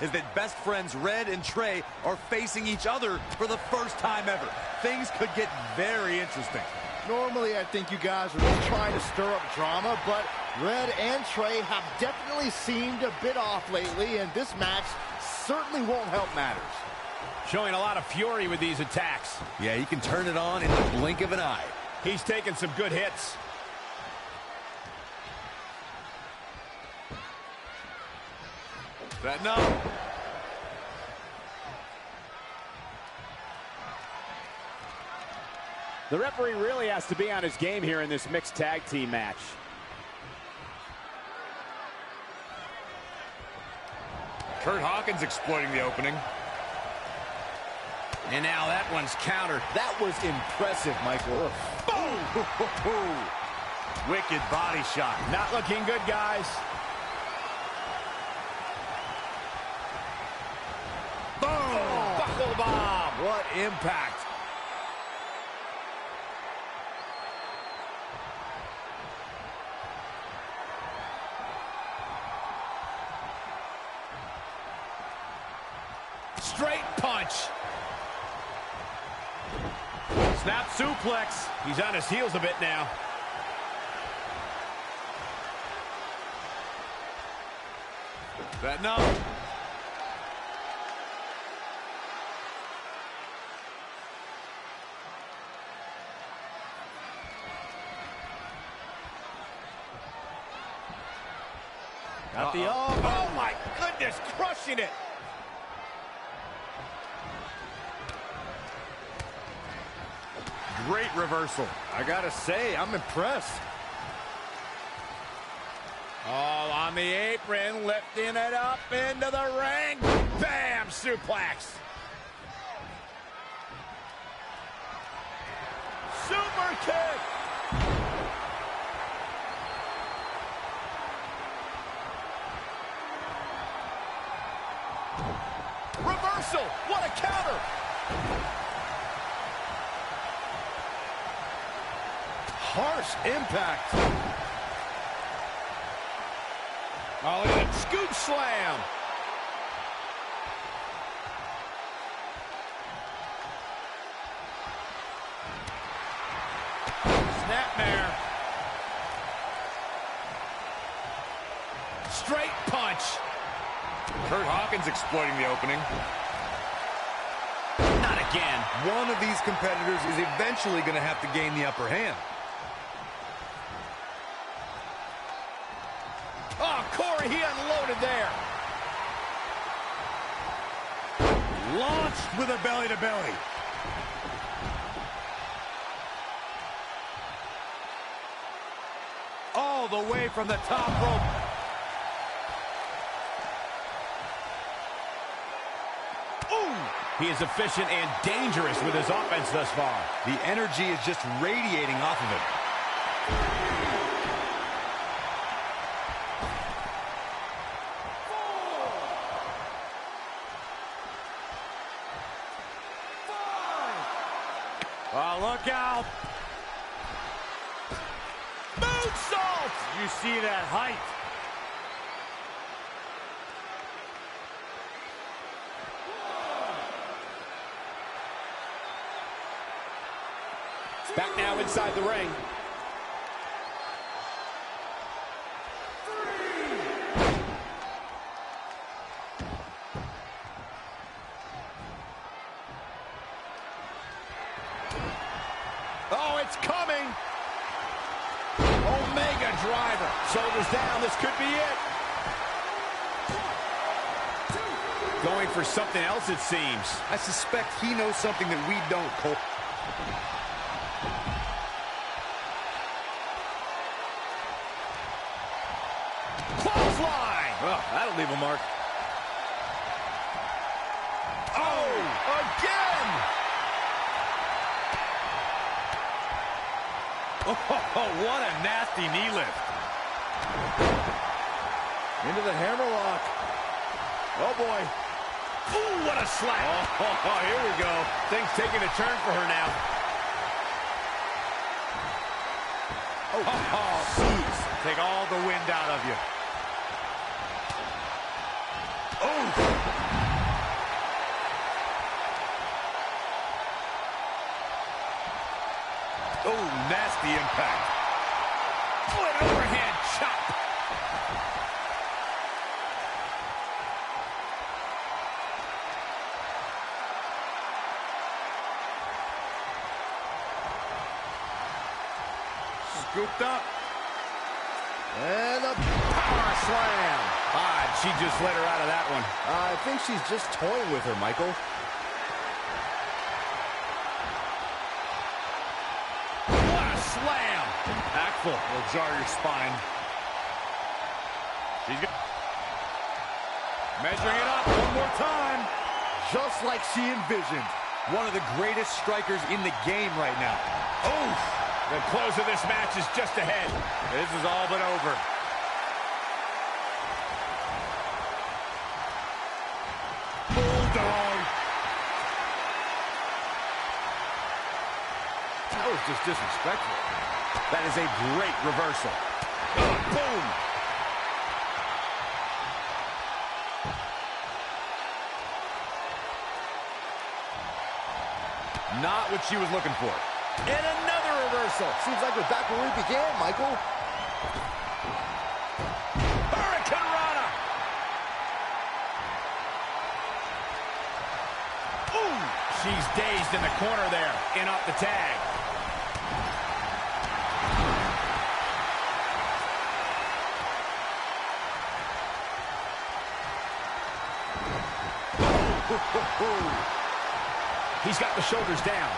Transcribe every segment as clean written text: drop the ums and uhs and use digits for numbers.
is that best friends Red and Trey are facing each other for the first time ever. Things could get very interesting. Normally, I think you guys are just trying to stir up drama, but Red and Trey have definitely seemed a bit off lately, and this match certainly won't help matters. Showing a lot of fury with these attacks. Yeah, he can turn it on in the blink of an eye. He's taking some good hits. Setting up. The referee really has to be on his game here in this mixed tag team match. Kurt Hawkins exploiting the opening. And now that one's countered. That was impressive, Michael. Boom! Wicked body shot. Not looking good, guys. Boom! Oh, buckle bomb. What impact. Straight punch. Snap suplex. He's on his heels a bit now. Setting up. Got the arm. Oh my goodness, crushing it. Great reversal. I gotta say, I'm impressed. All on the apron, lifting it up into the ring. Bam! Suplex. Super kick. Reversal. What a counter. Harsh impact. Oh, look at that scoop slam. Snapmare. Straight punch. Kurt Hawkins exploiting the opening. Not again. One of these competitors is eventually going to have to gain the upper hand. Oh, Corey, he unloaded there. Launched with a belly-to-belly. All the way from the top rope. Ooh! He is efficient and dangerous with his offense thus far. The energy is just radiating off of it. Oh, look out. Moonsault! You see that height. It's back now inside the ring. Oh, it's coming. Omega driver. Shoulders down. This could be it. Going for something else, it seems. I suspect he knows something that we don't, Cole. Clothesline. Oh, that'll leave a mark. Oh, again. Oh, what a nasty knee lift. Into the hammerlock. Oh, boy. Ooh, what a slap. Oh, here we go. Things taking a turn for her now. Oh, jeez. Take all the wind out of you. Oh, Oh, nasty impact. Oh, an overhand chop. Scooped up. And a power slam. She just let her out of that one. I think she's just toying with her, Michael. What a slam. Impactful. Will jar your spine. She's measuring it up one more time. Just like she envisioned. One of the greatest strikers in the game right now. Oh, the close of this match is just ahead. This is all but over. Bulldog. That was just disrespectful. That is a great reversal. Oh, boom. Not what she was looking for. And another reversal. Seems like we're back where we began, Michael. Hurricane Rana. Ooh. She's dazed in the corner there. In off the tag. He's got the shoulders down.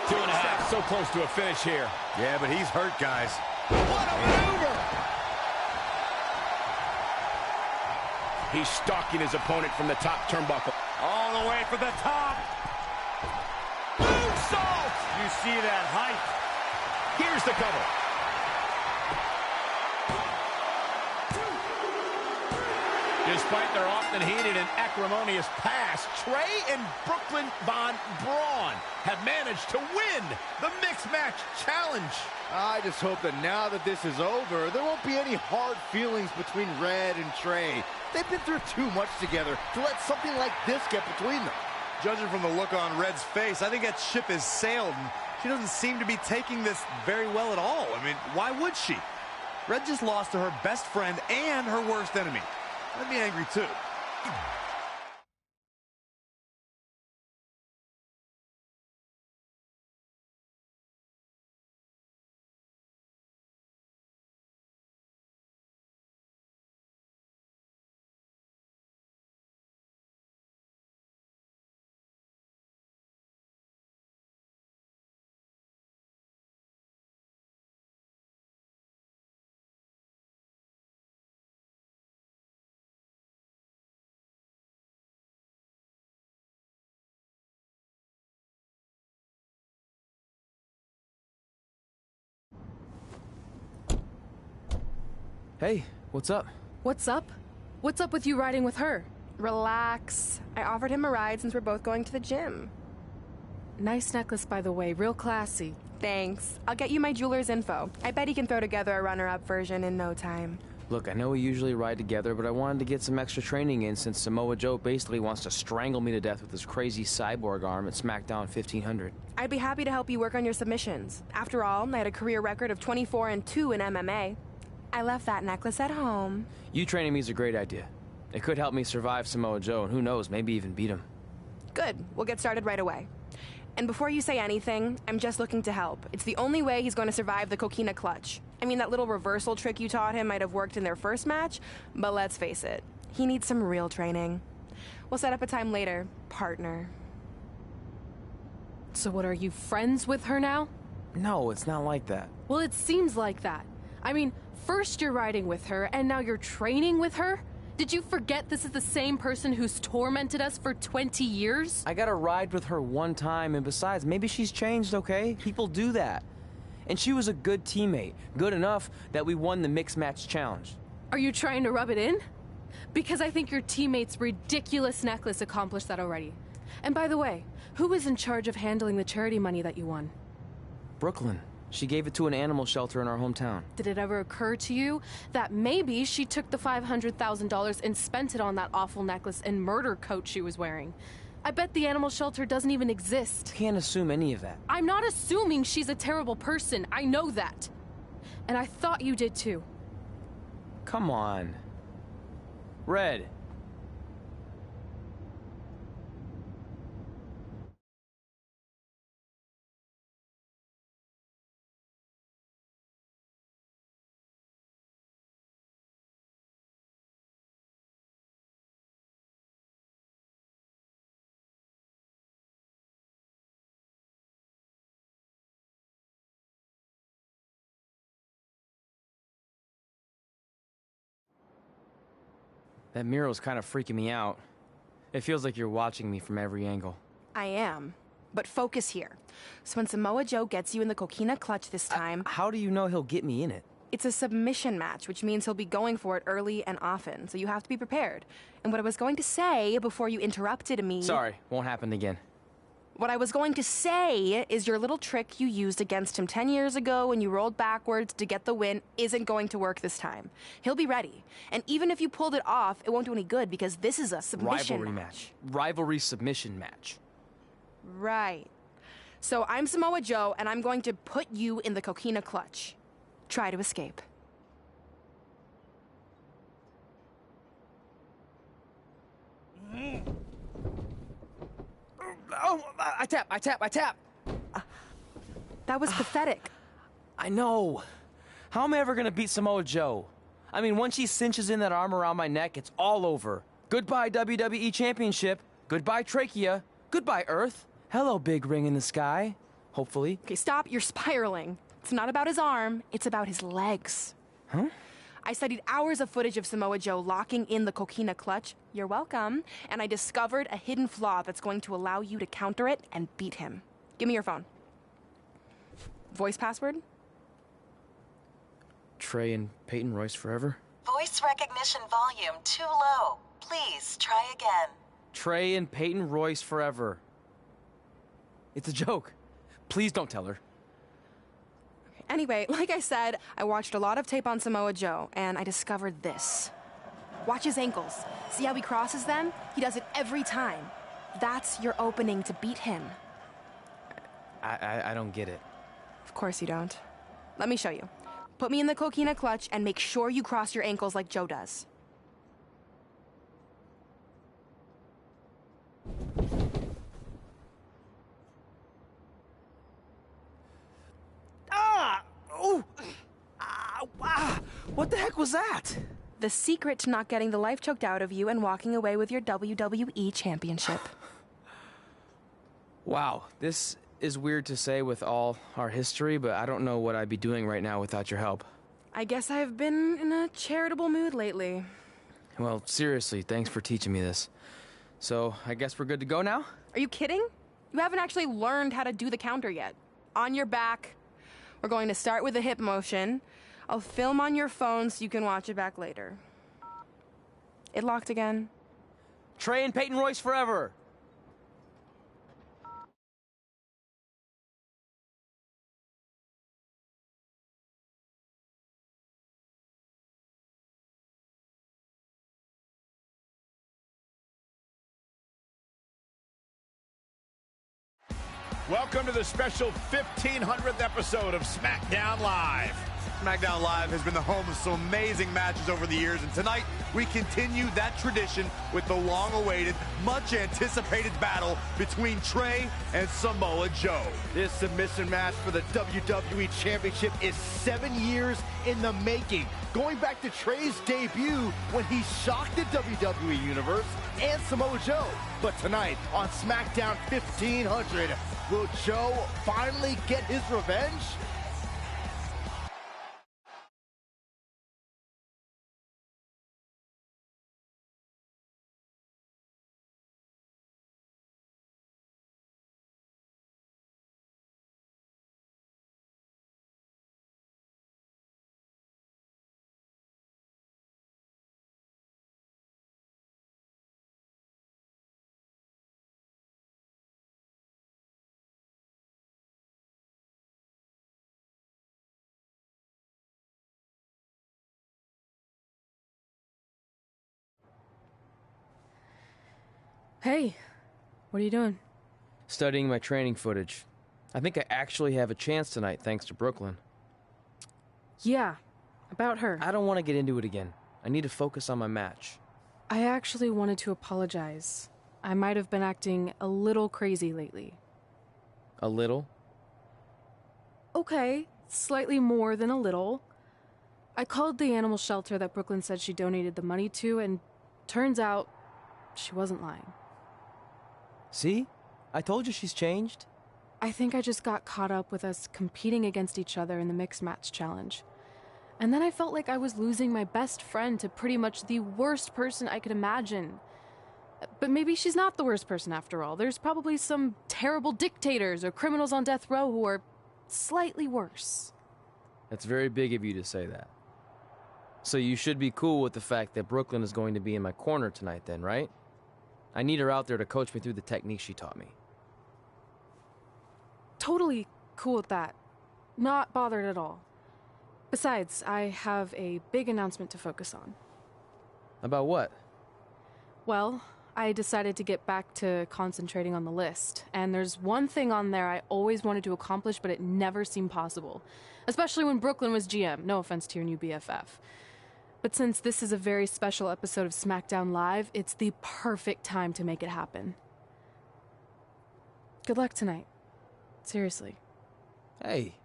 2.5. So close to a finish here. Yeah, but he's hurt, guys. What a maneuver! He's stalking his opponent from the top turnbuckle. All the way for the top. Moonsault! You see that height. Here's the cover. Despite their often heated and acrimonious past, Trey and Brooklyn Von Braun have managed to win the Mixed Match Challenge. I just hope that now that this is over, there won't be any hard feelings between Red and Trey. They've been through too much together to let something like this get between them. Judging from the look on Red's face, I think that ship has sailed, and she doesn't seem to be taking this very well at all. I mean, why would she? Red just lost to her best friend and her worst enemy. I'd be angry too. Hey, what's up? What's up? What's up with you riding with her? Relax. I offered him a ride since we're both going to the gym. Nice necklace, by the way. Real classy. Thanks. I'll get you my jeweler's info. I bet he can throw together a runner-up version in no time. Look, I know we usually ride together, but I wanted to get some extra training in since Samoa Joe basically wants to strangle me to death with his crazy cyborg arm at SmackDown 1500. I'd be happy to help you work on your submissions. After all, I had a career record of 24-2 in MMA. I left that necklace at home. You training me is a great idea. It could help me survive Samoa Joe, and who knows, maybe even beat him. Good. We'll get started right away. And before you say anything, I'm just looking to help. It's the only way he's going to survive the coquina clutch. I mean, that little reversal trick you taught him might have worked in their first match, but let's face it, he needs some real training. We'll set up a time later, partner. So what, are you friends with her now? No, it's not like that. Well, it seems like that. I mean, first you're riding with her, and now you're training with her? Did you forget this is the same person who's tormented us for 20 years? I got to ride with her one time, and besides, maybe she's changed, okay? People do that. And she was a good teammate. Good enough that we won the Mixed Match Challenge. Are you trying to rub it in? Because I think your teammate's ridiculous necklace accomplished that already. And by the way, who was in charge of handling the charity money that you won? Brooklyn. She gave it to an animal shelter in our hometown. Did it ever occur to you that maybe she took the $500,000 and spent it on that awful necklace and murder coat she was wearing? I bet the animal shelter doesn't even exist. Can't assume any of that. I'm not assuming she's a terrible person. I know that. And I thought you did too. Come on. Red. That mural's kind of freaking me out. It feels like you're watching me from every angle. I am. But focus here. So when Samoa Joe gets you in the coquina clutch this time... How do you know he'll get me in it? It's a submission match, which means he'll be going for it early and often, so you have to be prepared. And what I was going to say before you interrupted me... Sorry, won't happen again. What I was going to say is your little trick you used against him 10 years ago when you rolled backwards to get the win isn't going to work this time. He'll be ready. And even if you pulled it off, it won't do any good because this is a submission Rivalry match. Rivalry submission match. Right. So I'm Samoa Joe, and I'm going to put you in the coquina clutch. Try to escape. Oh, I tap. That was pathetic. I know. How am I ever gonna beat Samoa Joe? I mean, once she cinches in that arm around my neck, it's all over. Goodbye, WWE Championship. Goodbye, Trachea. Goodbye, Earth. Hello, big ring in the sky. Hopefully. Okay, stop. You're spiraling. It's not about his arm. It's about his legs. Huh? I studied hours of footage of Samoa Joe locking in the coquina clutch. You're welcome. And I discovered a hidden flaw that's going to allow you to counter it and beat him. Give me your phone. Voice password? Trey and Peyton Royce forever? Voice recognition volume too low. Please try again. Trey and Peyton Royce forever. It's a joke. Please don't tell her. Anyway, like I said, I watched a lot of tape on Samoa Joe, and I discovered this. Watch his ankles. See how he crosses them? He does it every time. That's your opening to beat him. I don't get it. Of course you don't. Let me show you. Put me in the coquina clutch and make sure you cross your ankles like Joe does. What the heck was that? The secret to not getting the life choked out of you and walking away with your WWE Championship. Wow, this is weird to say with all our history, but I don't know what I'd be doing right now without your help. I guess I've been in a charitable mood lately. Well, seriously, thanks for teaching me this. So, I guess we're good to go now? Are you kidding? You haven't actually learned how to do the counter yet. On your back. We're going to start with a hip motion. I'll film on your phone so you can watch it back later. It locked again. Trey and Peyton Royce forever! Welcome to the special 1500th episode of SmackDown Live. SmackDown Live has been the home of some amazing matches over the years, and tonight we continue that tradition with the long-awaited, much-anticipated battle between Trey and Samoa Joe. This submission match for the WWE Championship is 7 years in the making, going back to Trey's debut when he shocked the WWE Universe and Samoa Joe. But tonight on SmackDown 1500, will Joe finally get his revenge? Hey, what are you doing? Studying my training footage. I think I actually have a chance tonight thanks to Brooklyn. Yeah, about her. I don't want to get into it again. I need to focus on my match. I actually wanted to apologize. I might have been acting a little crazy lately. A little? Okay, slightly more than a little. I called the animal shelter that Brooklyn said she donated the money to, and turns out she wasn't lying. See? I told you she's changed. I think I just got caught up with us competing against each other in the mixed match challenge. And then I felt like I was losing my best friend to pretty much the worst person I could imagine. But maybe she's not the worst person after all. There's probably some terrible dictators or criminals on death row who are slightly worse. That's very big of you to say that. So you should be cool with the fact that Brooklyn is going to be in my corner tonight then, right? I need her out there to coach me through the technique she taught me. Totally cool with that. Not bothered at all. Besides, I have a big announcement to focus on. About what? Well, I decided to get back to concentrating on the list, and there's one thing on there I always wanted to accomplish, but it never seemed possible. Especially when Brooklyn was GM. No offense to your new BFF. But since this is a very special episode of SmackDown Live, it's the perfect time to make it happen. Good luck tonight. Seriously. Hey,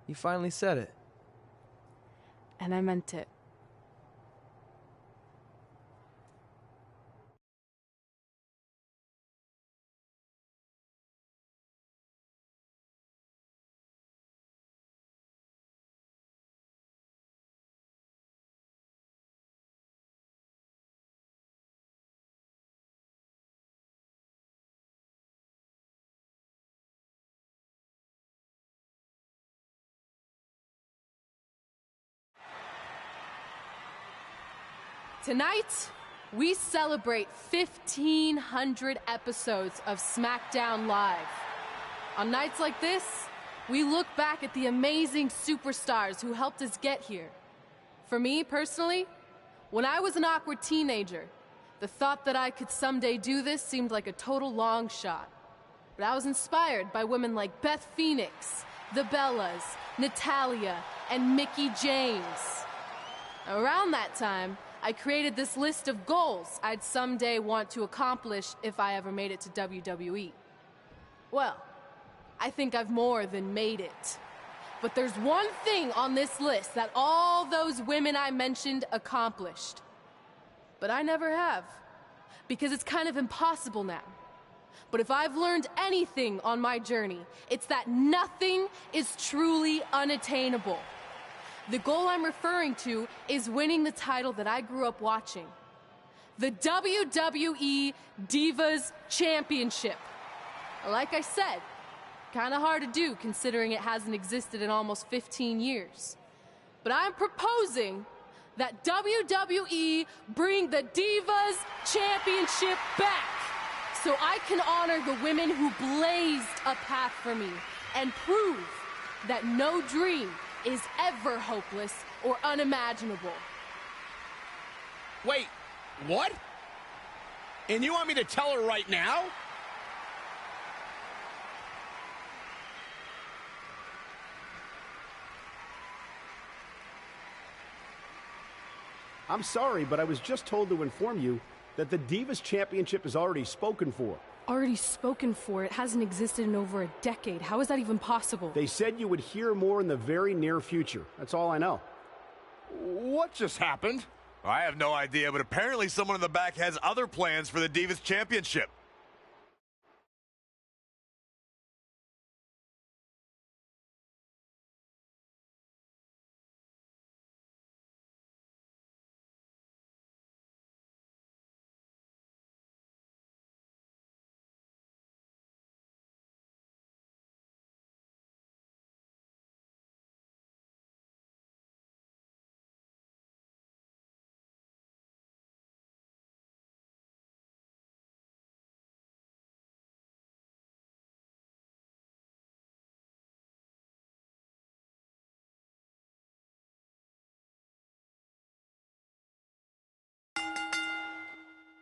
you finally said it. And I meant it. Tonight, we celebrate 1,500 episodes of SmackDown Live. On nights like this, we look back at the amazing superstars who helped us get here. For me, personally, when I was an awkward teenager, the thought that I could someday do this seemed like a total long shot. But I was inspired by women like Beth Phoenix, the Bellas, Natalia, and Mickie James. Around that time, I created this list of goals I'd someday want to accomplish if I ever made it to WWE. Well, I think I've more than made it. But there's one thing on this list that all those women I mentioned accomplished. But I never have, because it's kind of impossible now. But if I've learned anything on my journey, it's that nothing is truly unattainable. The goal I'm referring to is winning the title that I grew up watching. The WWE Divas Championship. Like I said, kind of hard to do considering it hasn't existed in almost 15 years. But I'm proposing that WWE bring the Divas Championship back so I can honor the women who blazed a path for me and prove that no dream is ever hopeless or unimaginable. Wait, what? And you want me to tell her right now? I'm sorry, but I was just told to inform you that the Divas Championship is already spoken for. Already spoken for. It hasn't existed in over a decade. How is that even possible? They said you would hear more in the very near future. That's all I know. What just happened? I have no idea, but apparently someone in the back has other plans for the Divas Championship.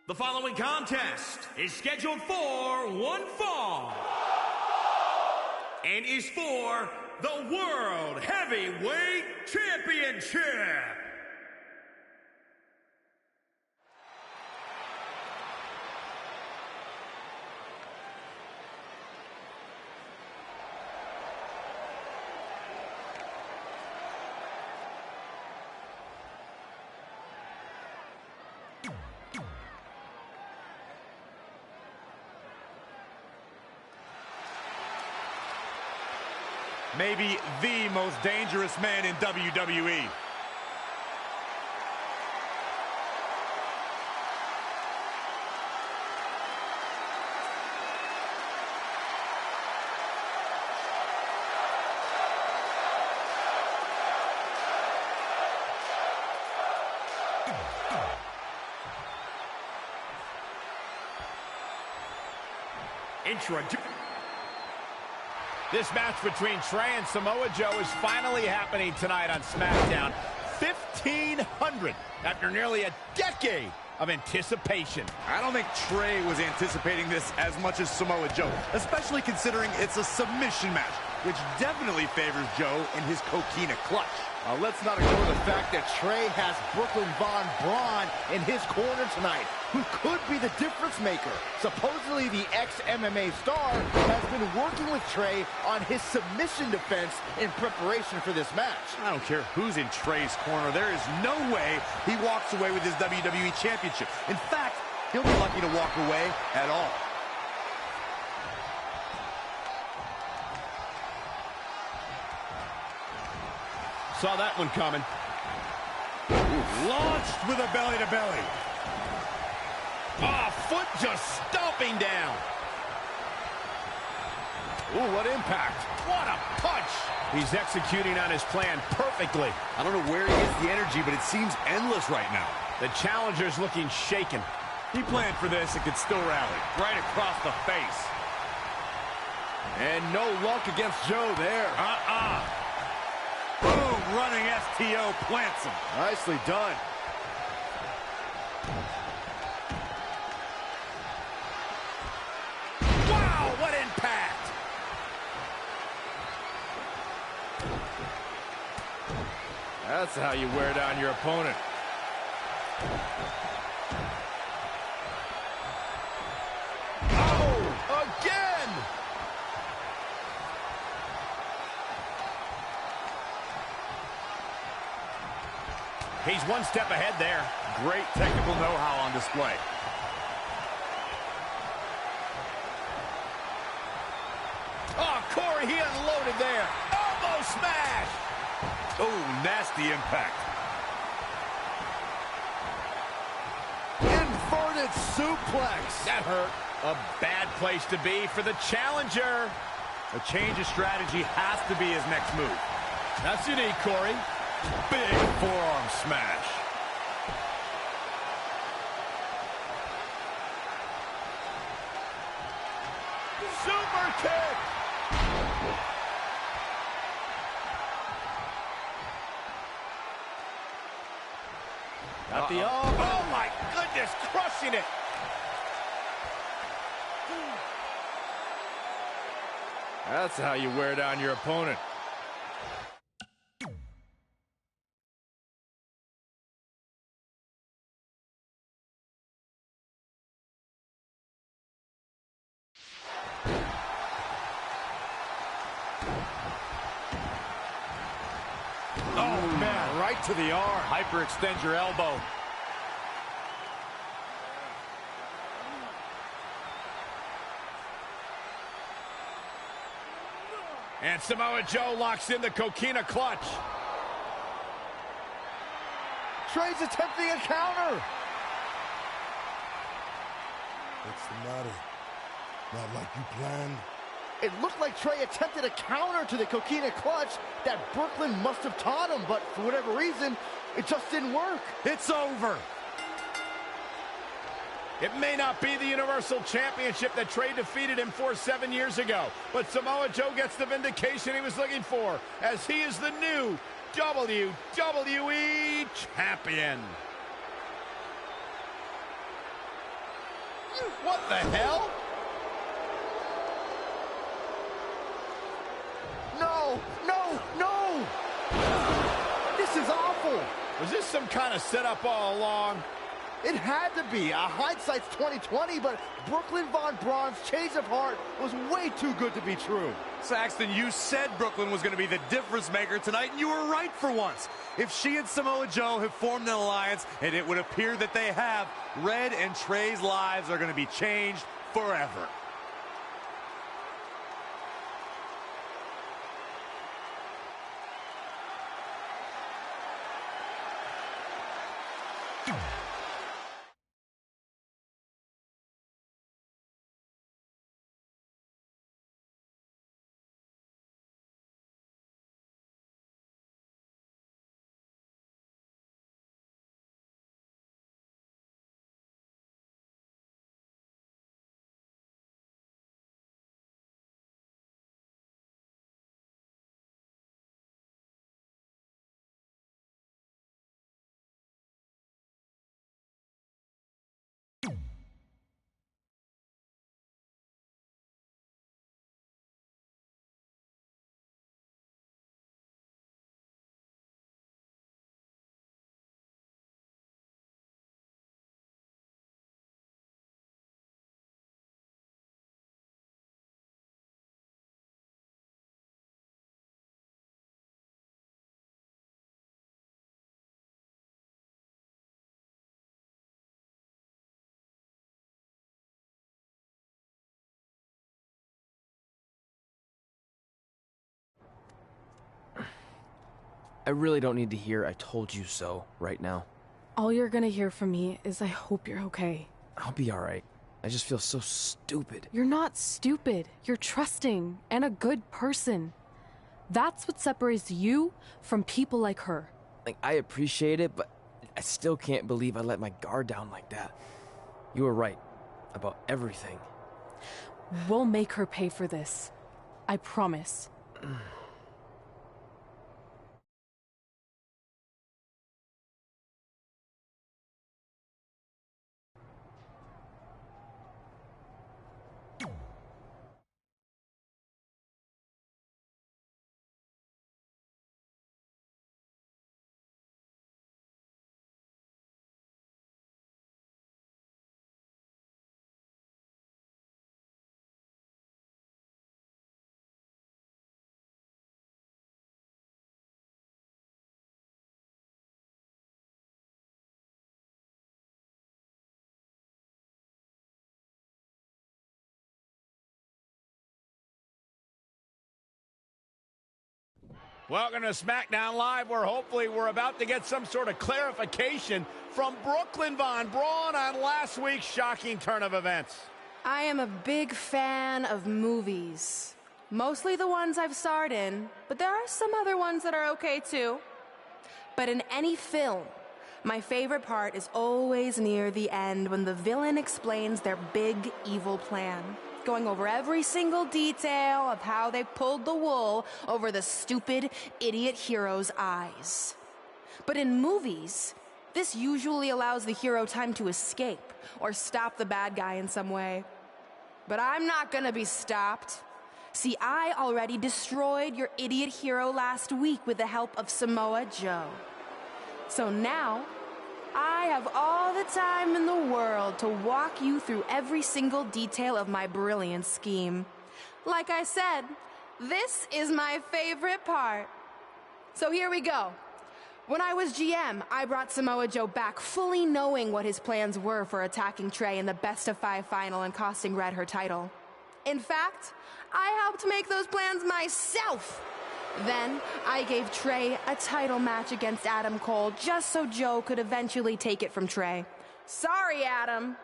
The following contest is scheduled for one fall and is for the World Heavyweight Championship. Maybe the most dangerous man in WWE. This match between Trey and Samoa Joe is finally happening tonight on SmackDown. 1,500 after nearly a decade of anticipation. I don't think Trey was anticipating this as much as Samoa Joe, especially considering it's a submission match, which definitely favors Joe in his coquina clutch. Let's not ignore the fact that Trey has Brooklyn Von Braun in his corner tonight, who could be the difference maker. Supposedly, the ex-MMA star has been working with Trey on his submission defense in preparation for this match. I don't care who's in Trey's corner. There is no way he walks away with his WWE Championship. In fact, he'll be lucky to walk away at all. Saw that one coming. Launched with a belly-to-belly. Foot just stomping down. Ooh, what impact. What a punch. He's executing on his plan perfectly. I don't know where he gets the energy, but it seems endless right now. The challenger's looking shaken. He planned for this and could still rally. Right across the face. And no luck against Joe there. Boom, running STO plants him. Nicely done. Wow, what impact! That's how you wear down your opponent. Oh, again! He's one step ahead there. Great technical know-how on display. Oh, Corey, he unloaded there. Elbow smash! Oh, nasty impact. Inverted suplex. That hurt. A bad place to be for the challenger. A change of strategy has to be his next move. That's unique, Corey. Big forearm smash. Super kick. Got the arm. Oh, my goodness, crushing it. That's how you wear down your opponent. Oh, man, right to the arm. Hyperextend your elbow. And Samoa Joe locks in the coquina clutch. Trey's attempting a counter. What's the matter? Not like you planned? It looked like Trey attempted a counter to the coquina clutch that Brooklyn must have taught him, but for whatever reason, it just didn't work. It's over. It may not be the Universal Championship that Trey defeated him for 7 years ago, but Samoa Joe gets the vindication he was looking for, as he is the new WWE Champion. What the hell? No, no, no! This is awful. Was this some kind of setup all along? It had to be. Hindsight's 20/20, but Brooklyn Von Braun's change of heart was way too good to be true. Saxton, you said Brooklyn was going to be the difference maker tonight, and you were right for once. If she and Samoa Joe have formed an alliance, and it would appear that they have, Red and Trey's lives are going to be changed forever. I really don't need to hear "I told you so" right now. All you're gonna hear from me is I hope you're okay. I'll be alright. I just feel so stupid. You're not stupid. You're trusting and a good person. That's what separates you from people like her. Like, I appreciate it, but I still can't believe I let my guard down like that. You were right about everything. We'll make her pay for this. I promise. Welcome to SmackDown Live, where hopefully we're about to get some sort of clarification from Brooklyn Von Braun on last week's shocking turn of events. I am a big fan of movies. Mostly the ones I've starred in, but there are some other ones that are okay too. But in any film, my favorite part is always near the end when the villain explains their big evil plan, going over every single detail of how they pulled the wool over the stupid idiot hero's eyes. But in movies, this usually allows the hero time to escape or stop the bad guy in some way. But I'm not gonna be stopped. See, I already destroyed your idiot hero last week with the help of Samoa Joe. So now, I have all the time in the world to walk you through every single detail of my brilliant scheme. Like I said, this is my favorite part. So here we go. When I was GM, I brought Samoa Joe back fully knowing what his plans were for attacking Trey in the best-of-5 final and costing Red her title. In fact, I helped make those plans myself. Then, I gave Trey a title match against Adam Cole just so Joe could eventually take it from Trey. Sorry, Adam.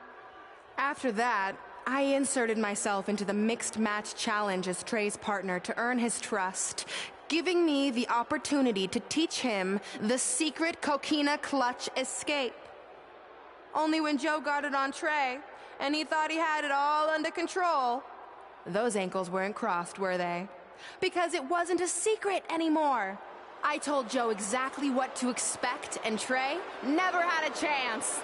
After that, I inserted myself into the mixed match challenge as Trey's partner to earn his trust, giving me the opportunity to teach him the secret coquina clutch escape. Only when Joe got it on Trey, and he thought he had it all under control, those ankles weren't crossed, were they? Because it wasn't a secret anymore. I told Joe exactly what to expect, and Trey never had a chance.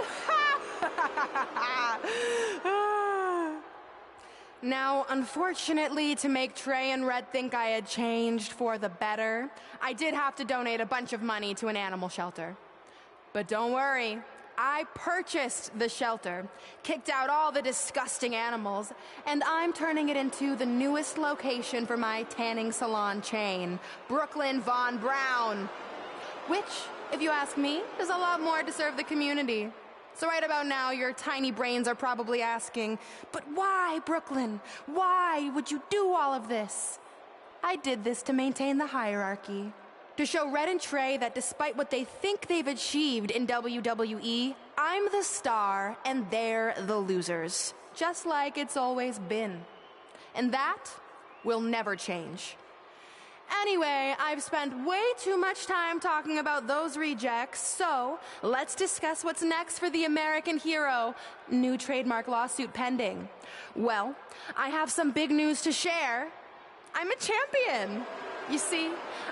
Now, unfortunately, to make Trey and Red think I had changed for the better, I did have to donate a bunch of money to an animal shelter. But don't worry, I purchased the shelter, kicked out all the disgusting animals, and I'm turning it into the newest location for my tanning salon chain, Brooklyn Von Brown. Which, if you ask me, is a lot more to serve the community. So right about now, your tiny brains are probably asking, but why, Brooklyn? Why would you do all of this? I did this to maintain the hierarchy. To show Red and Trey that despite what they think they've achieved in WWE, I'm the star and they're the losers. Just like it's always been. And that will never change. Anyway, I've spent way too much time talking about those rejects, so let's discuss what's next for the American hero. New trademark lawsuit pending. Well, I have some big news to share. I'm a champion. You see,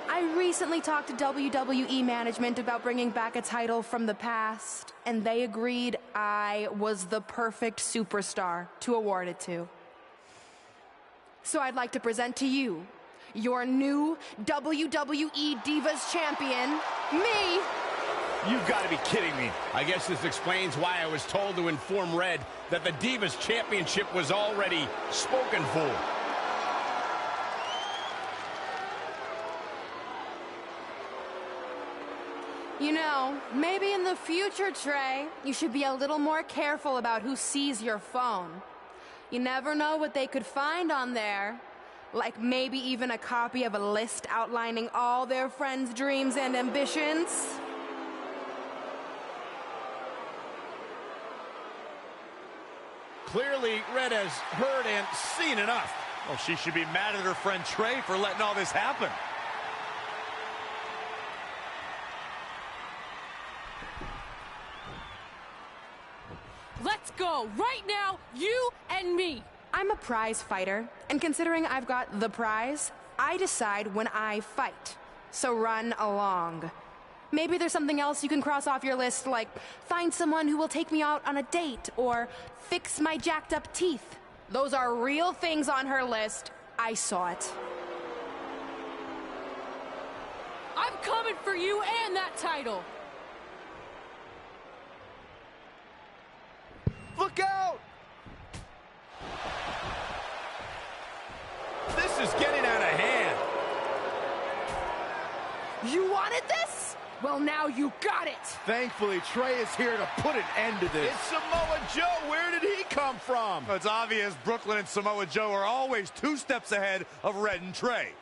I recently talked to WWE management about bringing back a title from the past, and they agreed I was the perfect superstar to award it to. So I'd like to present to you your new WWE Divas Champion, me. You've got to be kidding me. I guess this explains why I was told to inform Red that the Divas Championship was already spoken for. You know, maybe in the future, Trey, you should be a little more careful about who sees your phone. You never know what they could find on there. Like maybe even a copy of a list outlining all their friends' dreams and ambitions. Clearly, Red has heard and seen enough. Well, she should be mad at her friend Trey for letting all this happen. Let's go, right now, you and me. I'm a prize fighter, and considering I've got the prize, I decide when I fight. So run along. Maybe there's something else you can cross off your list, like find someone who will take me out on a date, or fix my jacked up teeth. Those are real things on her list. I saw it. I'm coming for you and that title. Look out! This is getting out of hand. You wanted this? Well, now you got it. Thankfully, Trey is here to put an end to this. It's Samoa Joe. Where did he come from? It's obvious Brooklyn and Samoa Joe are always 2 steps ahead of Red and Trey.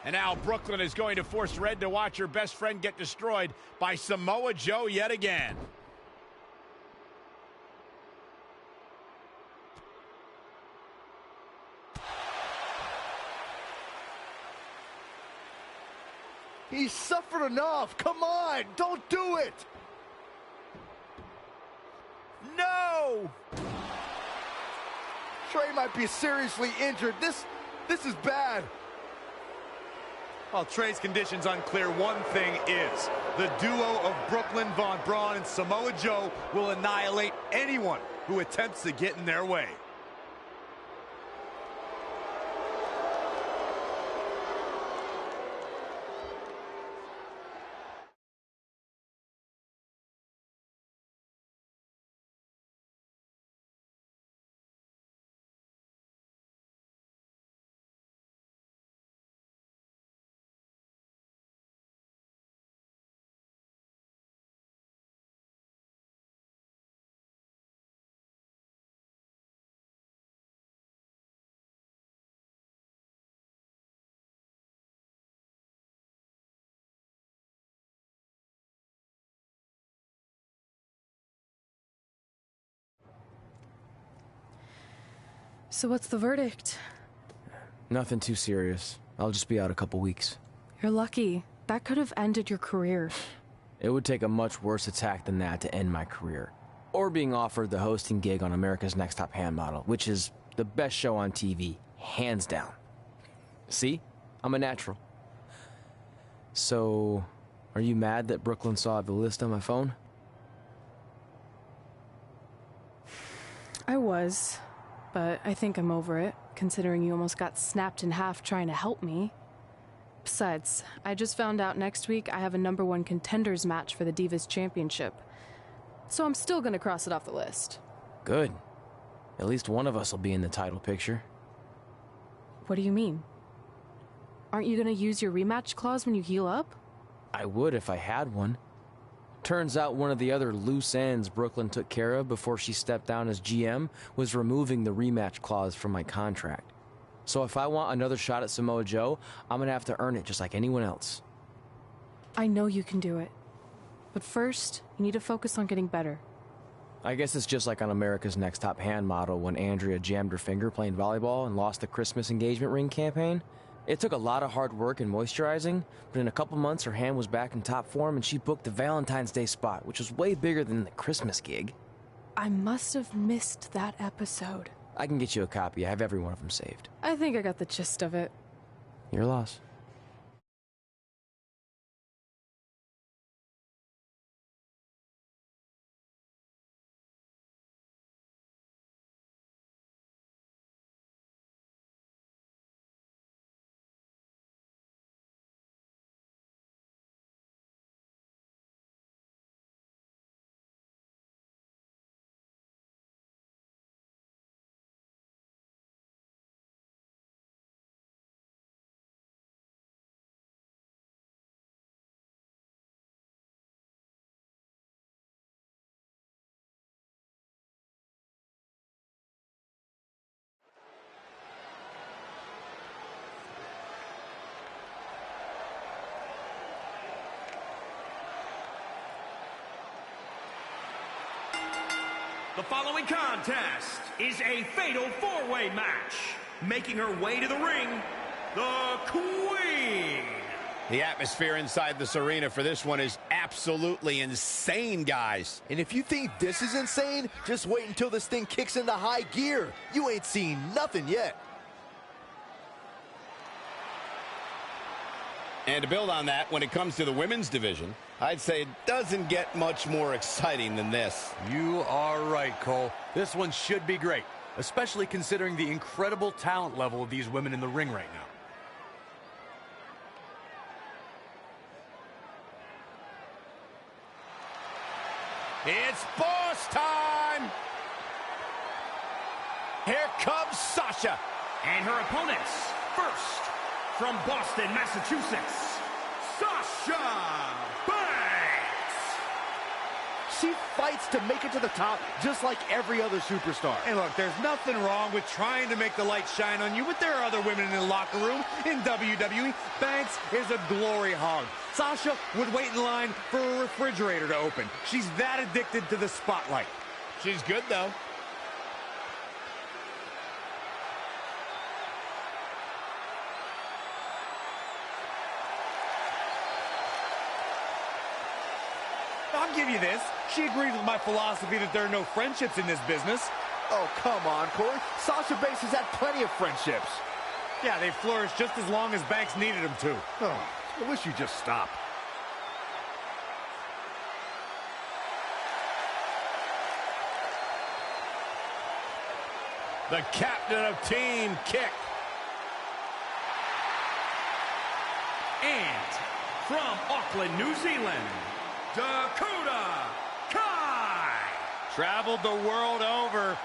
And now Brooklyn is going to force Red to watch her best friend get destroyed by Samoa Joe yet again. He's suffered enough. Come on, don't do it. No! Trey might be seriously injured. This is bad. While Trey's condition's unclear, one thing is, the duo of Brooklyn Von Braun and Samoa Joe will annihilate anyone who attempts to get in their way. So what's the verdict? Nothing too serious. I'll just be out a couple weeks. You're lucky. That could have ended your career. It would take a much worse attack than that to end my career. Or being offered the hosting gig on America's Next Top Hand Model, which is the best show on TV, hands down. See? I'm a natural. So, Are you mad that Brooklyn saw the list on my phone? I was, but I think I'm over it, considering you almost got snapped in half trying to help me. Besides, I just found out next week I have a #1 contenders match for the Divas Championship. So I'm still gonna cross it off the list. Good. At least one of us will be in the title picture. What do you mean? Aren't you gonna use your rematch clause when you heal up? I would if I had one. Turns out one of the other loose ends Brooklyn took care of before she stepped down as GM was removing the rematch clause from my contract. So if I want another shot at Samoa Joe, I'm gonna have to earn it just like anyone else. I know you can do it. But first, you need to focus on getting better. I guess it's just like on America's Next Top Hand model when Andrea jammed her finger playing volleyball and lost the Christmas engagement ring campaign. It took a lot of hard work and moisturizing, but in a couple months her hand was back in top form and she booked the Valentine's Day spot, which was way bigger than the Christmas gig. I must have missed that episode. I can get you a copy. I have every one of them saved. I think I got the gist of it. Your loss. The following contest is a fatal four-way match. Making her way to the ring, the Queen. The atmosphere inside this arena for this one is absolutely insane, guys. And if you think this is insane, just wait until this thing kicks into high gear. You ain't seen nothing yet. And to build on that, when it comes to the women's division, I'd say it doesn't get much more exciting than this. You are right, Cole. This one should be great, especially considering the incredible talent level of these women in the ring right now. It's boss time! Here comes Sasha. And her opponents, first, from Boston, Massachusetts, Sasha Banks. She fights to make it to the top just like every other superstar. And look, there's nothing wrong with trying to make the light shine on you, but there are other women in the locker room in WWE. Banks is a glory hog. Sasha would wait in line for a refrigerator to open. She's that addicted to the spotlight. She's good, though. I'll give you this. She agrees with my philosophy that there are no friendships in this business. Oh, come on, Corey. Sasha Banks has had plenty of friendships. Yeah, they flourished just as long as Banks needed them to. Oh, I wish you'd just stop. The captain of Team Kick. And from Auckland, New Zealand, Dakota Kai. Traveled the world over.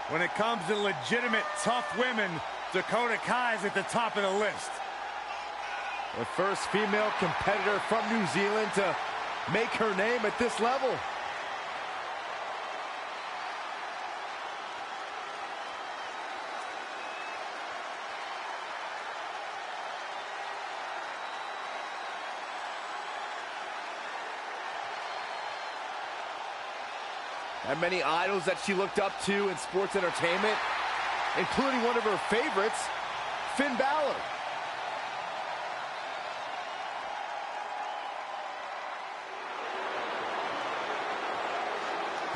When it comes to legitimate, tough women, Dakota Kai's at the top of the list. The first female competitor from New Zealand to make her name at this level. And many idols that she looked up to in sports entertainment, including one of her favorites, Finn Balor.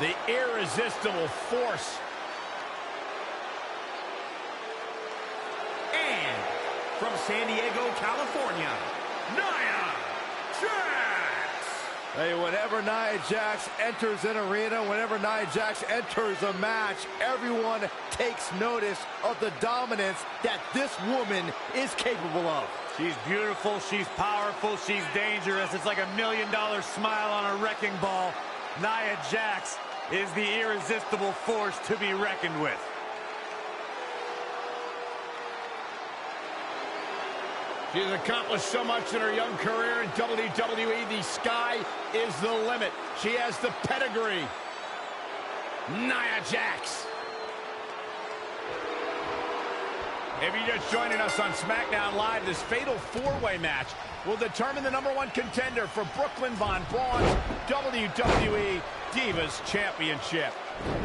The irresistible force. And from San Diego, California, Nia Jax. Hey, whenever Nia Jax enters an arena, whenever Nia Jax enters a match, everyone takes notice of the dominance that this woman is capable of. She's beautiful, she's powerful, she's dangerous. It's like $1 million smile on a wrecking ball. Nia Jax is the irresistible force to be reckoned with. She's accomplished so much in her young career in WWE. The sky is the limit. She has the pedigree. Nia Jax. If you're just joining us on SmackDown Live, this fatal four-way match will determine the #1 contender for Brooklyn Von Braun's WWE Divas Championship.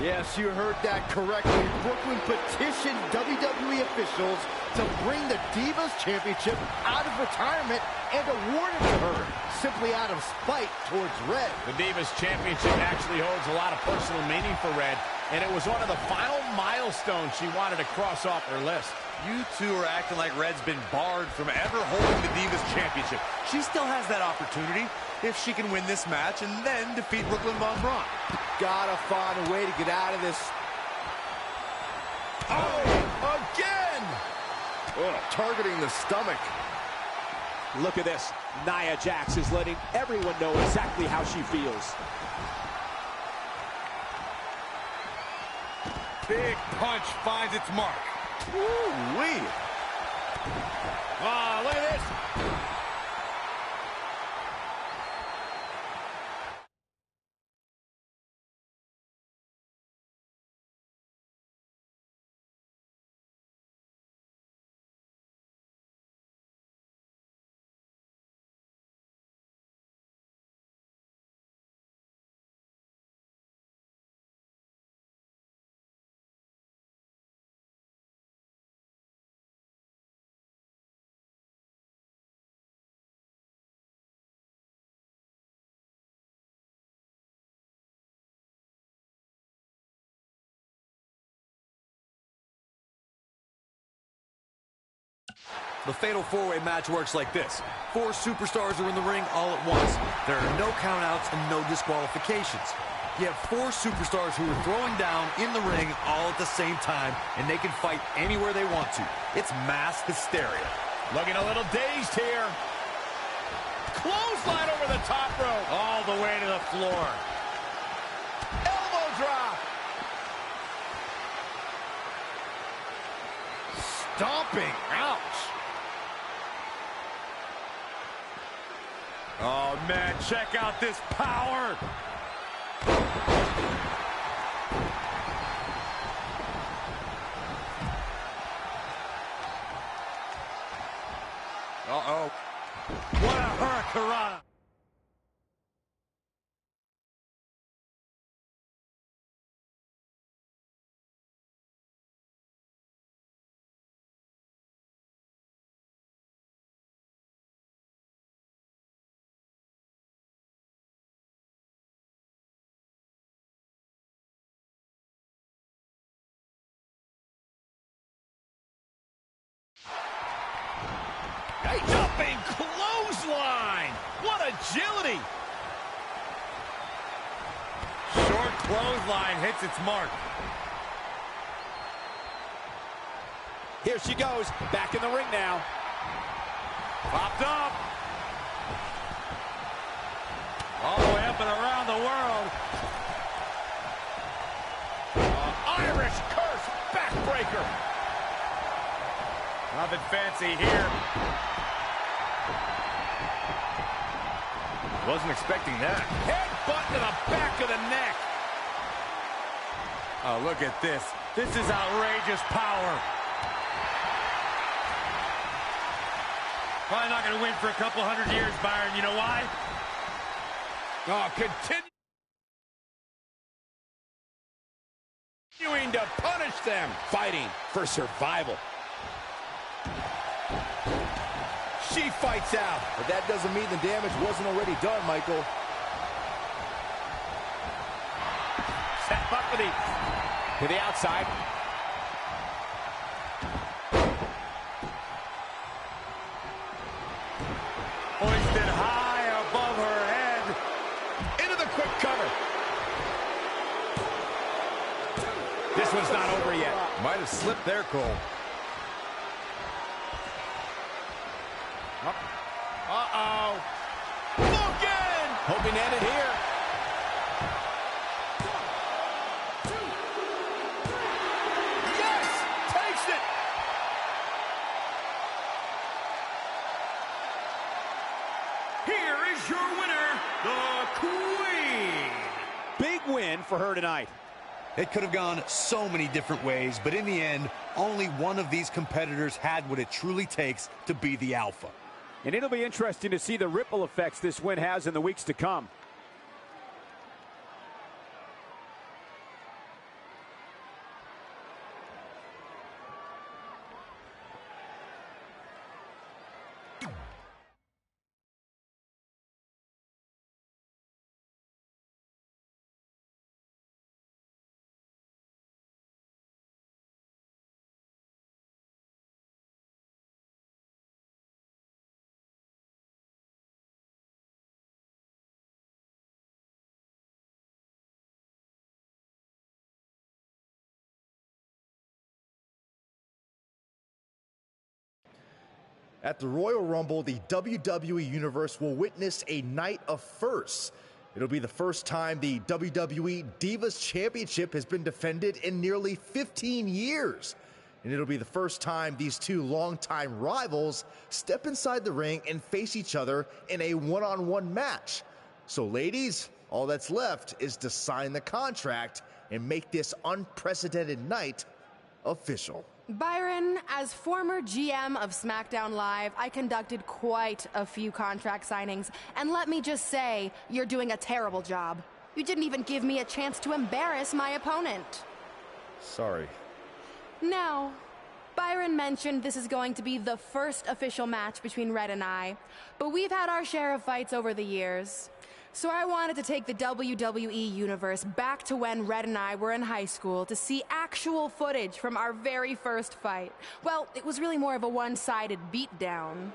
Yes, you heard that correctly. Brooklyn petitioned WWE officials to bring the Divas Championship out of retirement and award it to her, simply out of spite towards Red. The Divas Championship actually holds a lot of personal meaning for Red, and it was one of the final milestones she wanted to cross off her list. You two are acting like Red's been barred from ever holding the Divas Championship. She still has that opportunity if she can win this match and then defeat Brooklyn Von Braun. Gotta find a way to get out of this. Oh, again! Targeting the stomach. Look at this. Nia Jax is letting everyone know exactly how she feels. Big punch finds its mark. Woo-wee. Oh, look at this. The fatal four-way match works like this. 4 superstars are in the ring all at once. There are no countouts and no disqualifications. You have 4 superstars who are throwing down in the ring all at the same time, and they can fight anywhere they want to. It's mass hysteria. Looking a little dazed here. Clothesline over the top rope. All the way to the floor. Elbow drop. Stomping. Ouch. Oh, man, check out this power. Uh-oh. What a hurricanrana. A jumping clothesline. What agility. Short clothesline hits its mark. Here she goes, back in the ring now. Popped up. All the way up and around the world. Irish curse backbreaker. Nothing fancy here. Wasn't expecting that. Headbutt to the back of the neck. Oh, look at this. This is outrageous power. Probably not going to win for a couple hundred years, Byron. You know why? Oh, continuing to punish them. Fighting for survival. She fights out. But that doesn't mean the damage wasn't already done, Michael. Step up to the outside. Hoisted high above her head. Into the quick cover. This one's not over yet. Might have slipped there, Cole. Uh-oh. Looking! Hoping to end it here. Yes! Takes it! Here is your winner, the Queen. Big win for her tonight. It could have gone so many different ways, but in the end, only one of these competitors had what it truly takes to be the alpha. And it'll be interesting to see the ripple effects this win has in the weeks to come. At the Royal Rumble, the WWE Universe will witness a night of firsts. It'll be the first time the WWE Divas Championship has been defended in nearly 15 years. And it'll be the first time these two longtime rivals step inside the ring and face each other in a one-on-one match. So ladies, all that's left is to sign the contract and make this unprecedented night official. Byron, as former GM of SmackDown Live, I conducted quite a few contract signings, and let me just say, you're doing a terrible job. You didn't even give me a chance to embarrass my opponent. Sorry. Now, Byron mentioned this is going to be the first official match between Red and I, but we've had our share of fights over the years. So I wanted to take the WWE Universe back to when Red and I were in high school to see actual footage from our very first fight. Well, it was really more of a one-sided beatdown.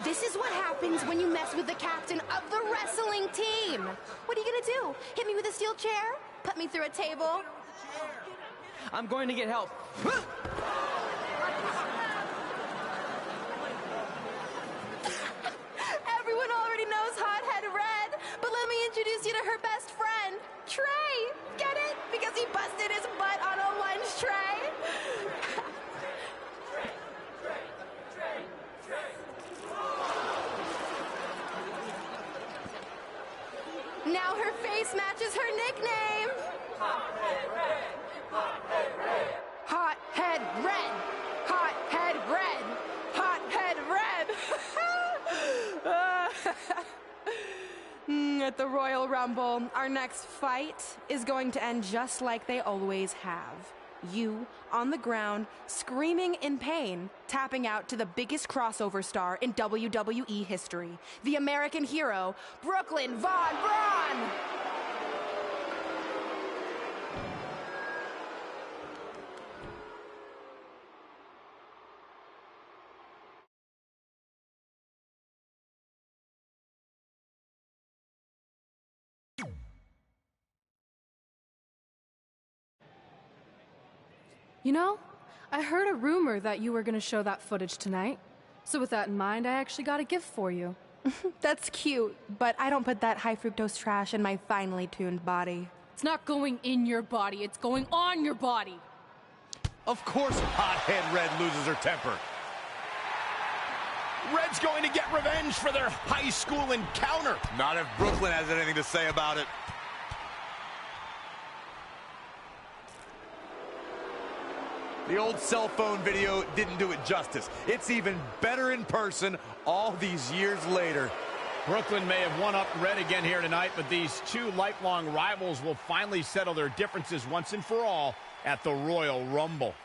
This is what happens when you mess with the captain of the wrestling team. What are you gonna do? Hit me with a steel chair? Put me through a table? I'm going to get help. Everyone already knows Hothead Red, but let me introduce you to her best friend, Trey. Get it? Because he busted his butt on a lunch tray. Now her face matches her nickname. Hothead Red. Hothead Red. Hothead Red. Hothead Red. Hothead Red. At the Royal Rumble, our next fight is going to end just like they always have. You on the ground, screaming in pain, tapping out to the biggest crossover star in WWE history, the American hero, Brooklyn Von Braun! You know, I heard a rumor that you were going to show that footage tonight. So with that in mind, I actually got a gift for you. That's cute, but I don't put that high fructose trash in my finely tuned body. It's not going in your body, it's going on your body. Of course Hothead Red loses her temper. Red's going to get revenge for their high school encounter. Not if Brooklyn has anything to say about it. The old cell phone video didn't do it justice. It's even better in person all these years later. Brooklyn may have won up Red again here tonight, but these two lifelong rivals will finally settle their differences once and for all at the Royal Rumble.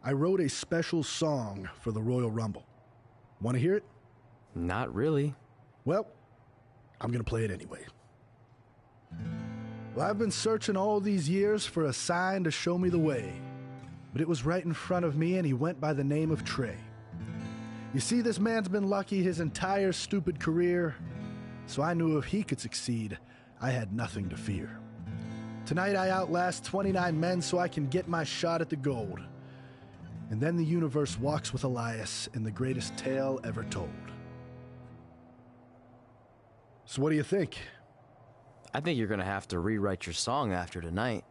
I wrote a special song for the Royal Rumble. Want to hear it? Not really. Well, I'm going to play it anyway. Well, I've been searching all these years for a sign to show me the way. But it was right in front of me, and he went by the name of Trey. You see, this man's been lucky his entire stupid career, so I knew if he could succeed, I had nothing to fear. Tonight I outlast 29 men so I can get my shot at the gold. And then the universe walks with Elias in the greatest tale ever told. So what do you think? I think you're going to have to rewrite your song after tonight.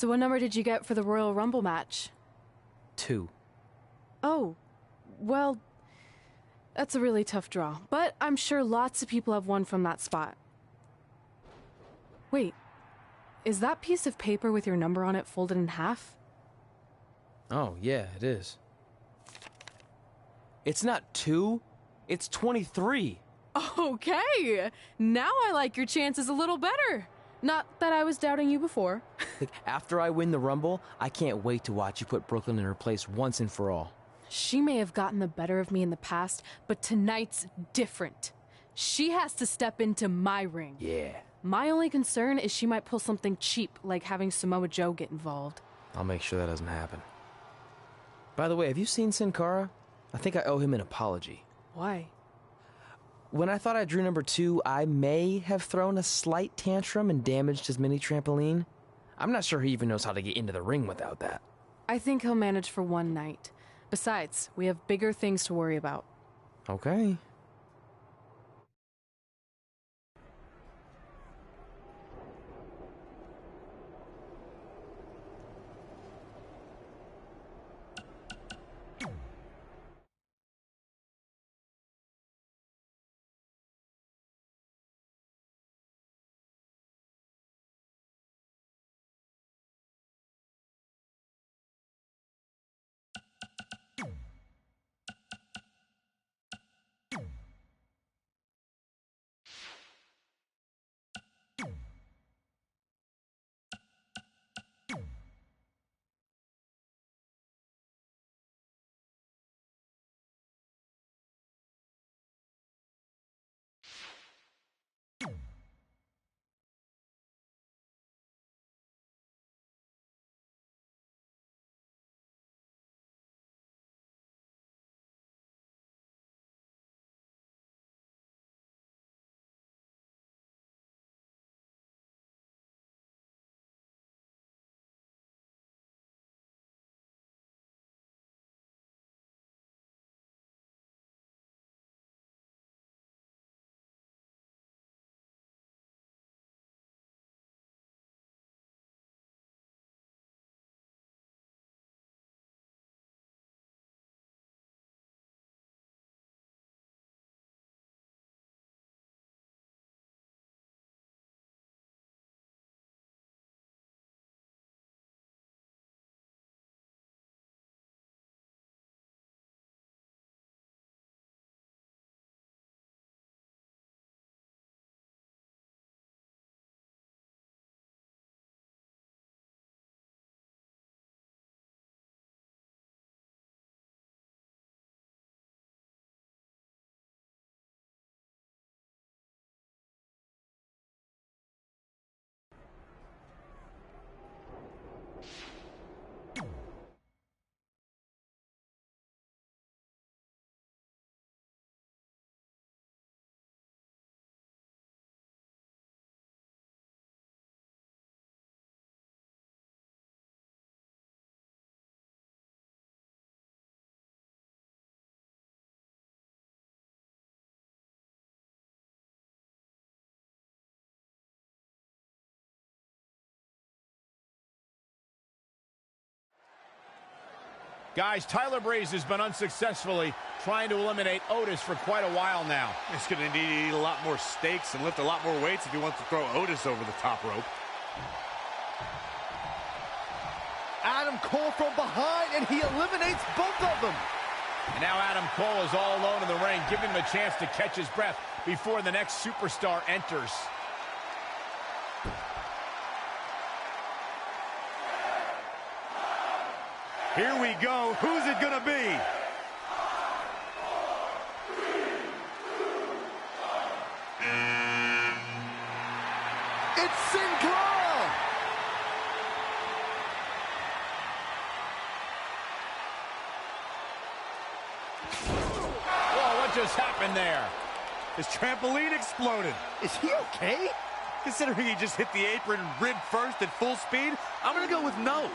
So what number did you get for the Royal Rumble match? 2. Oh, well, that's a really tough draw. But I'm sure lots of people have won from that spot. Wait, is that piece of paper with your number on it folded in half? Oh, yeah, it is. It's not 2, it's 23. Okay, now I like your chances a little better. Not that I was doubting you before. After I win the Rumble, I can't wait to watch you put Brooklyn in her place once and for all. She may have gotten the better of me in the past, but tonight's different. She has to step into my ring. Yeah. My only concern is she might pull something cheap, like having Samoa Joe get involved. I'll make sure that doesn't happen. By the way, have you seen Sin Cara? I think I owe him an apology. Why? When I thought I drew number 2, I may have thrown a slight tantrum and damaged his mini trampoline. I'm not sure he even knows how to get into the ring without that. I think he'll manage for one night. Besides, we have bigger things to worry about. Okay. Guys, Tyler Breeze has been unsuccessfully trying to eliminate Otis for quite a while now. He's going to need to eat a lot more steaks and lift a lot more weights if he wants to throw Otis over the top rope. Adam Cole from behind, and he eliminates both of them. And now Adam Cole is all alone in the ring, giving him a chance to catch his breath before the next superstar enters. Here we go. Who's it gonna be? It's Sin Cara! Whoa, what just happened there? His trampoline exploded. Is he okay? Considering he just hit the apron rib first at full speed, I'm gonna go with no.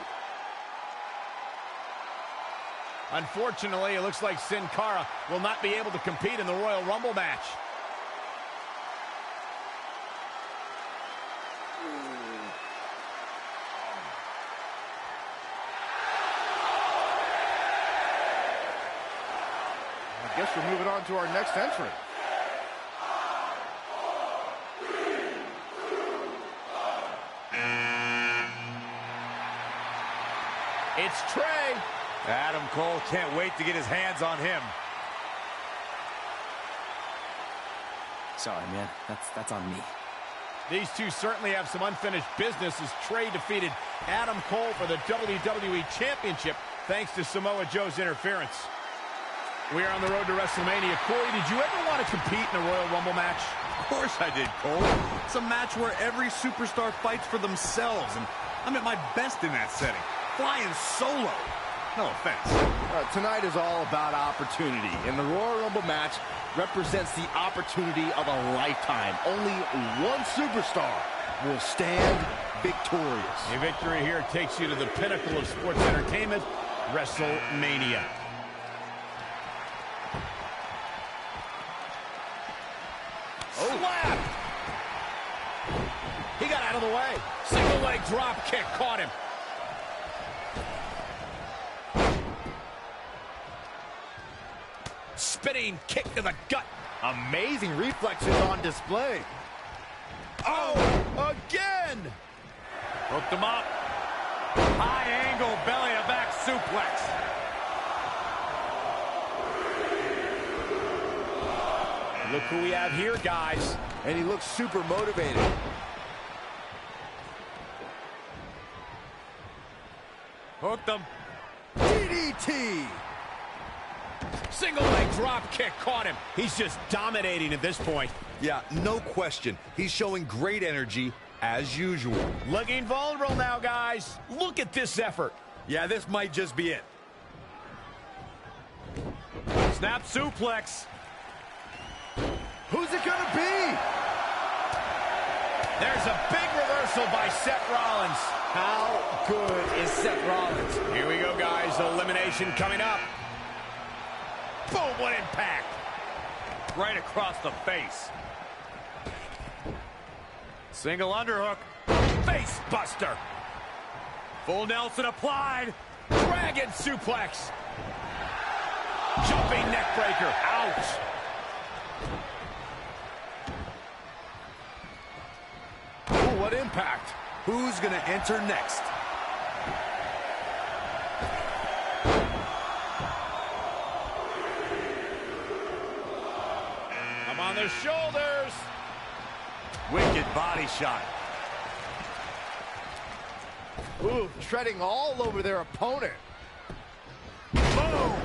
Unfortunately, it looks like Sin Cara will not be able to compete in the Royal Rumble match. Guess we're moving on to our next entrant. It's Trey. Adam Cole can't wait to get his hands on him. Sorry, man. That's on me. These two certainly have some unfinished business as Trey defeated Adam Cole for the WWE Championship thanks to Samoa Joe's interference. We are on the road to WrestleMania. Corey, did you ever want to compete in a Royal Rumble match? Of course I did, Cole. It's a match where every superstar fights for themselves, and I'm at my best in that setting. Flying solo. No offense. Tonight is all about opportunity, and the Royal Rumble match represents the opportunity of a lifetime. Only one superstar will stand victorious. A victory here takes you to the pinnacle of sports entertainment, WrestleMania. Slap! He got out of the way. Single leg drop kick caught him. Spinning kick to the gut. Amazing reflexes on display. Oh, again! Hooked him up. High angle belly to back suplex. Look who we have here, guys. And he looks super motivated. Hooked him. DDT! Single leg drop kick caught him. He's just dominating at this point. Yeah, no question. He's showing great energy as usual. Looking vulnerable now, guys. Look at this effort. Yeah, this might just be it. Snap suplex. Who's it gonna be? There's a big reversal by Seth Rollins. How good is Seth Rollins? Here we go, guys. Elimination coming up. Boom, what impact. Right across the face. Single underhook. Face buster. Full Nelson applied. Dragon suplex. Jumping neck breaker. Ouch. Ooh, what impact. Who's going to enter next? I'm on their shoulders. Wicked body shot. Ooh, treading all over their opponent. Boom!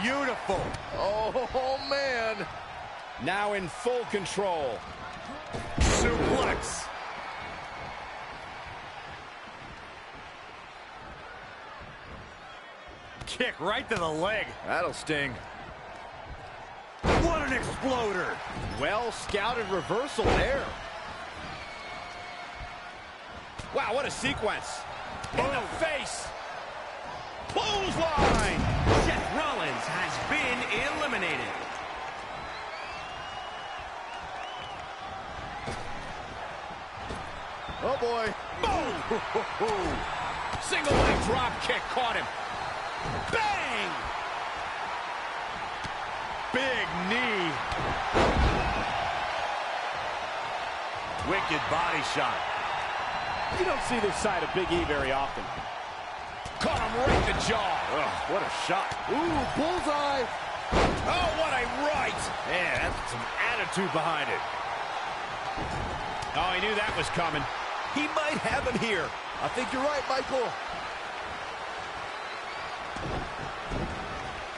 Beautiful. Oh, man. Now in full control. Suplex. Kick right to the leg. That'll sting. What an exploder. Well scouted reversal there. Wow, what a sequence. In the face. Clothesline. Seth Rollins has been eliminated. Oh, boy. Boom. Single leg drop kick caught him. Bang! Big knee. Wicked body shot. You don't see this side of Big E very often. Caught him right in the jaw. Oh, what a shot. Ooh, bullseye. Oh, what a right. Man, that's some attitude behind it. Oh, he knew that was coming. He might have him here. I think you're right, Michael.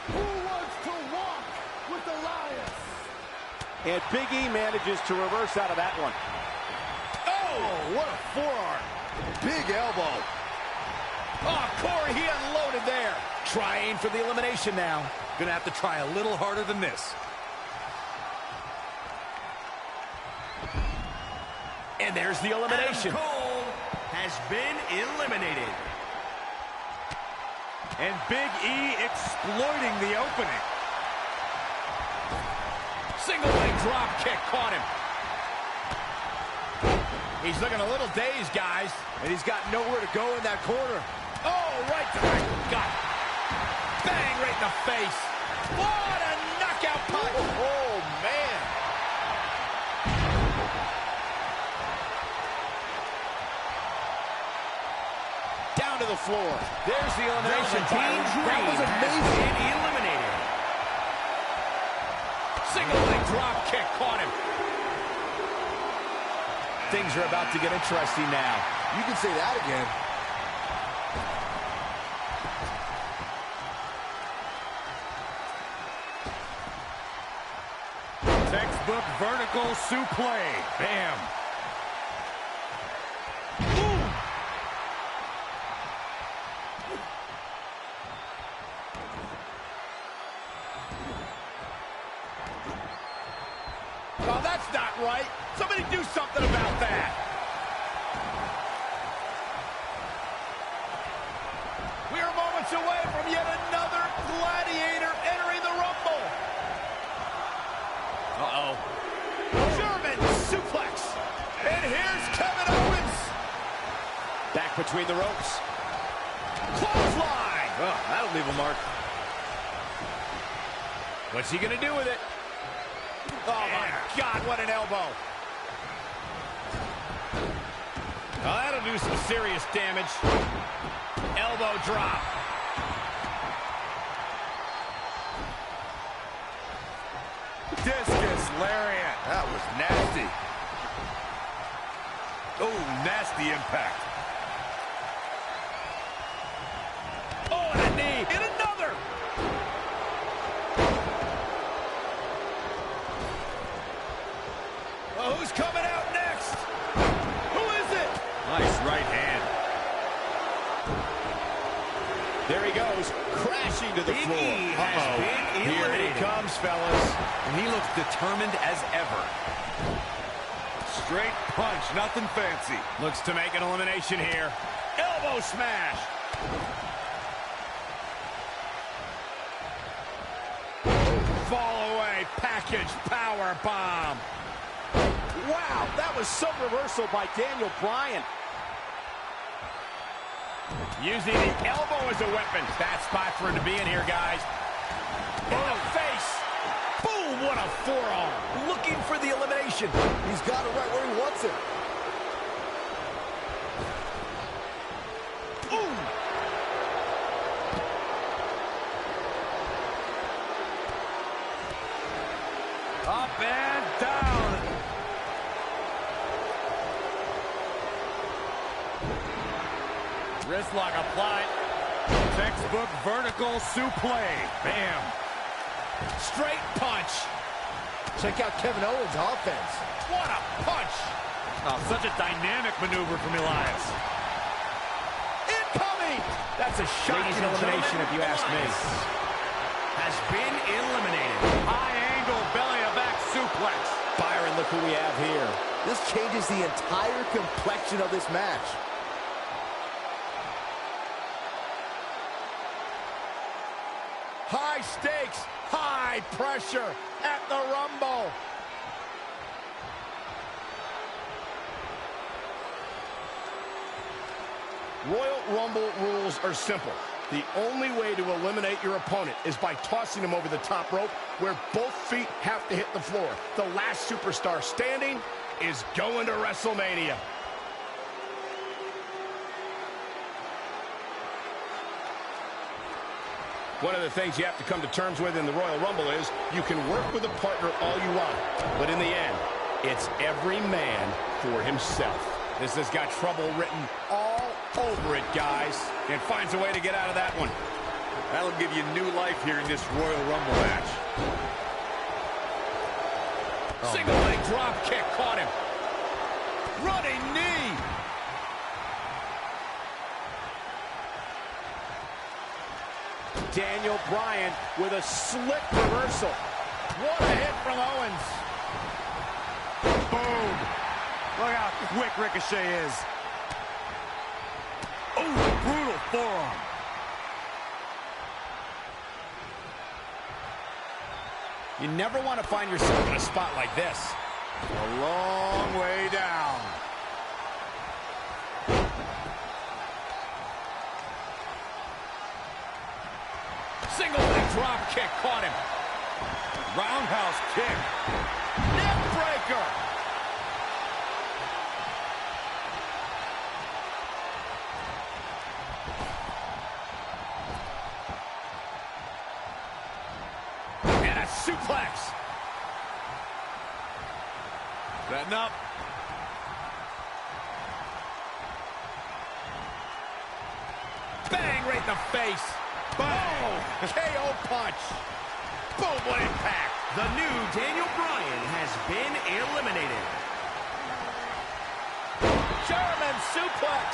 Who wants to walk with Elias? And Big E manages to reverse out of that one. Oh, what a forearm. Big elbow. Oh, Corey, he unloaded there. Trying for the elimination now. Gonna have to try a little harder than this. And there's the elimination. Adam Cole has been eliminated. And Big E exploiting the opening. Single leg drop kick caught him. He's looking a little dazed, guys. And he's got nowhere to go in that corner. Oh, right to the gut. Bang, right in the face. What a knockout the floor. There's the elimination. That was amazing. Eliminated. Single leg drop kick caught him. Things are about to get interesting now. You can say that again. Textbook vertical suplex. Bam. Oh, that's not right. Somebody do something about that. We are moments away from yet another gladiator entering the Rumble. Uh-oh. German suplex. And here's Kevin Owens. Back between the ropes. Clothesline. Oh, that'll leave a mark. What's he going to do with it? Oh, my God, what an elbow. Oh, that'll do some serious damage. Elbow drop. Discus lariat. That was nasty. Oh, nasty impact. Oh, and a knee. And another. Well, who's coming out next? Who is it? Nice right hand. There he goes, crashing to the floor. Here he comes, fellas. And he looks determined as ever. Straight punch, nothing fancy. Looks to make an elimination here. Elbow smash. Fall away, package power bomb. Wow, that was some reversal by Daniel Bryan. Using the elbow as a weapon. Bad spot for him to be in here, guys. In the face. Boom, what a forearm. Looking for the elimination. He's got it right where he wants it. Ooh. Up and down. Wrist lock applied. Textbook vertical suplex. Bam. Straight punch. Check out Kevin Owens' offense. What a punch. Oh, such a dynamic maneuver from Elias. Incoming. That's a shocking elimination if you ask me. Has been eliminated. High angle belly to back suplex. Byron, look who we have here. This changes the entire complexion of this match. High stakes, high pressure at the Rumble. Royal Rumble rules are simple. The only way to eliminate your opponent is by tossing him over the top rope where both feet have to hit the floor. The last superstar standing is going to WrestleMania. One of the things you have to come to terms with in the Royal Rumble is you can work with a partner all you want, but in the end, it's every man for himself. This has got trouble written all over it, guys, and finds a way to get out of that one. That'll give you new life here in this Royal Rumble match. Single leg drop kick caught him. Running knee. Daniel Bryan with a slick reversal. What a hit from Owens. Boom. Look how quick Ricochet is. Oh, brutal forearm. You never want to find yourself in a spot like this. A long way down. Single leg drop kick caught him. Roundhouse kick. Neck breaker. suplex. Setting up. Bang, right in the face. Boom! KO punch. Boom, what impact. The new Daniel Bryan has been eliminated. German suplex.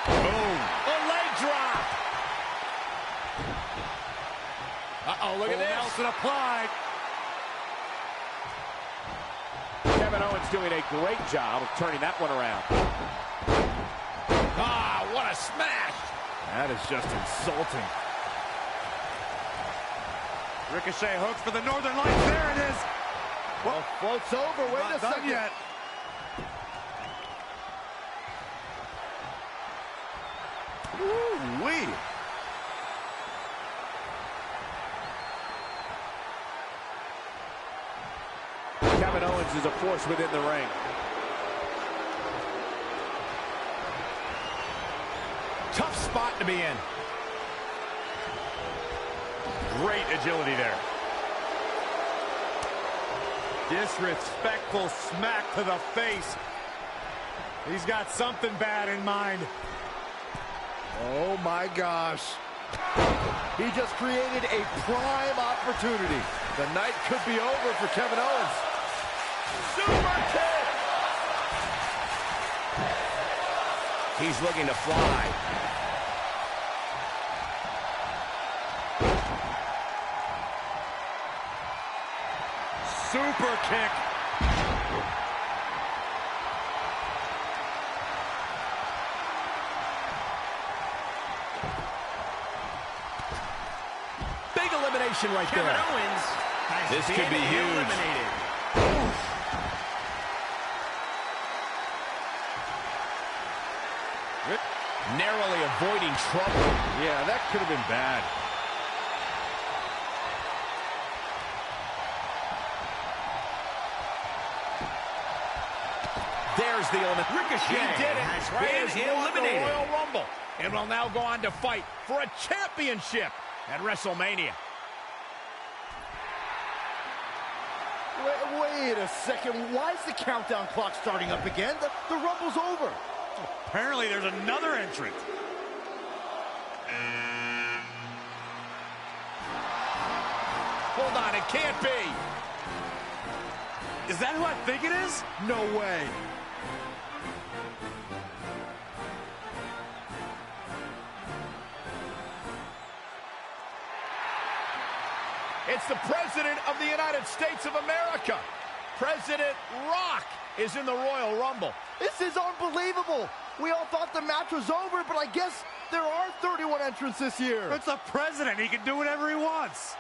Boom. A leg drop. Uh-oh, look at this. Nelson applied. Kevin Owens doing a great job of turning that one around. Ah, what a smash. That is just insulting. Ricochet hooks for the Northern Lights. There it is. Well, floats over. Wait a second. Yet. Woo-wee. Kevin Owens is a force within the ring. Tough spot to be in. Great agility there. Disrespectful smack to the face. He's got something bad in mind. Oh my gosh. He just created a prime opportunity. The night could be over for Kevin Owens. Super kick. He's looking to fly. Super kick. Big elimination right Kevin there. Owens has This been could be huge. eliminated. Narrowly avoiding trouble. Yeah, that could have been bad. There's the element. Ricochet He did it. has Trey been has won the eliminated. Royal Rumble and will now go on to fight for a championship at WrestleMania. Wait a second. Why is the countdown clock starting up again? The Rumble's over. Apparently there's another entrant. Hold on, it can't be. Is that who I think it is? No way. It's the President of the United States of America. President Rock is in the Royal Rumble. This is unbelievable. We all thought the match was over, but I guess there are 31 entrants this year. It's the president. He can do whatever he wants.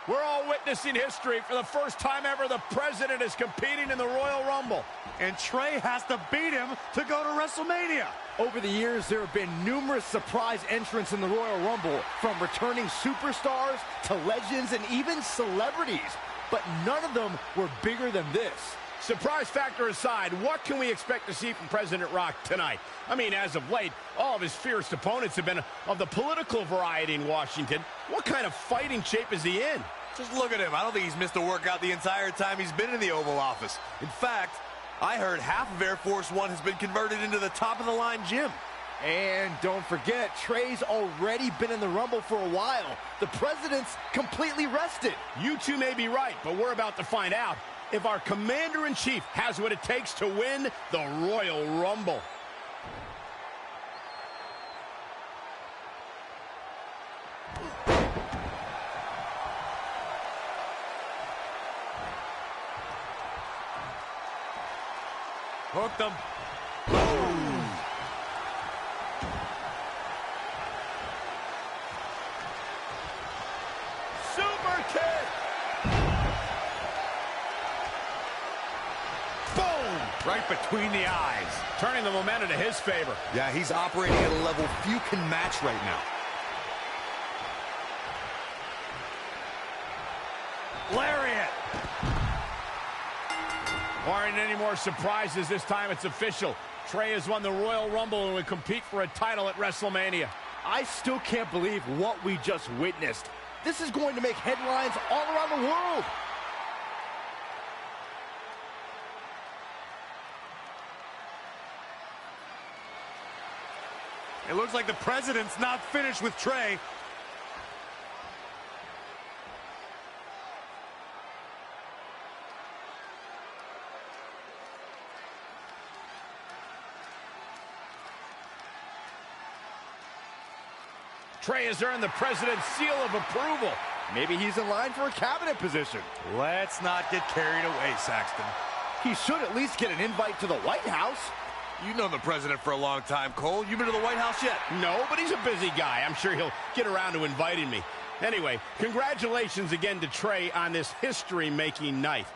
We're all witnessing history. For the first time ever, the President is competing in the Royal Rumble. And Trey has to beat him to go to WrestleMania. Over the years, there have been numerous surprise entrants in the Royal Rumble, from returning superstars to legends and even celebrities. But none of them were bigger than this. Surprise factor aside, what can we expect to see from President Rock tonight? I mean, as of late, all of his fierce opponents have been of the political variety in Washington. What kind of fighting shape is he in? Just look at him. I don't think he's missed a workout the entire time he's been in the Oval Office. In fact, I heard half of Air Force One has been converted into the top-of-the-line gym. And don't forget, Trey's already been in the Rumble for a while. The President's completely rested. You two may be right, but we're about to find out if our Commander-in-Chief has what it takes to win the Royal Rumble. Hooked him. Boom! Super kick! Boom! Right between the eyes. Turning the momentum to his favor. Yeah, he's operating at a level few can match right now. Lariat. Aren't any more surprises this time. It's official. Trey has won the Royal Rumble and will compete for a title at WrestleMania. I still can't believe what we just witnessed. This is going to make headlines all around the world. It looks like the president's not finished with Trey. Trey has earned the president's seal of approval. Maybe he's in line for a cabinet position. Let's not get carried away, Saxton. He should at least get an invite to the White House. You've known the president for a long time, Cole. You been to the White House yet? No, but he's a busy guy. I'm sure he'll get around to inviting me. Anyway, congratulations again to Trey on this history-making night.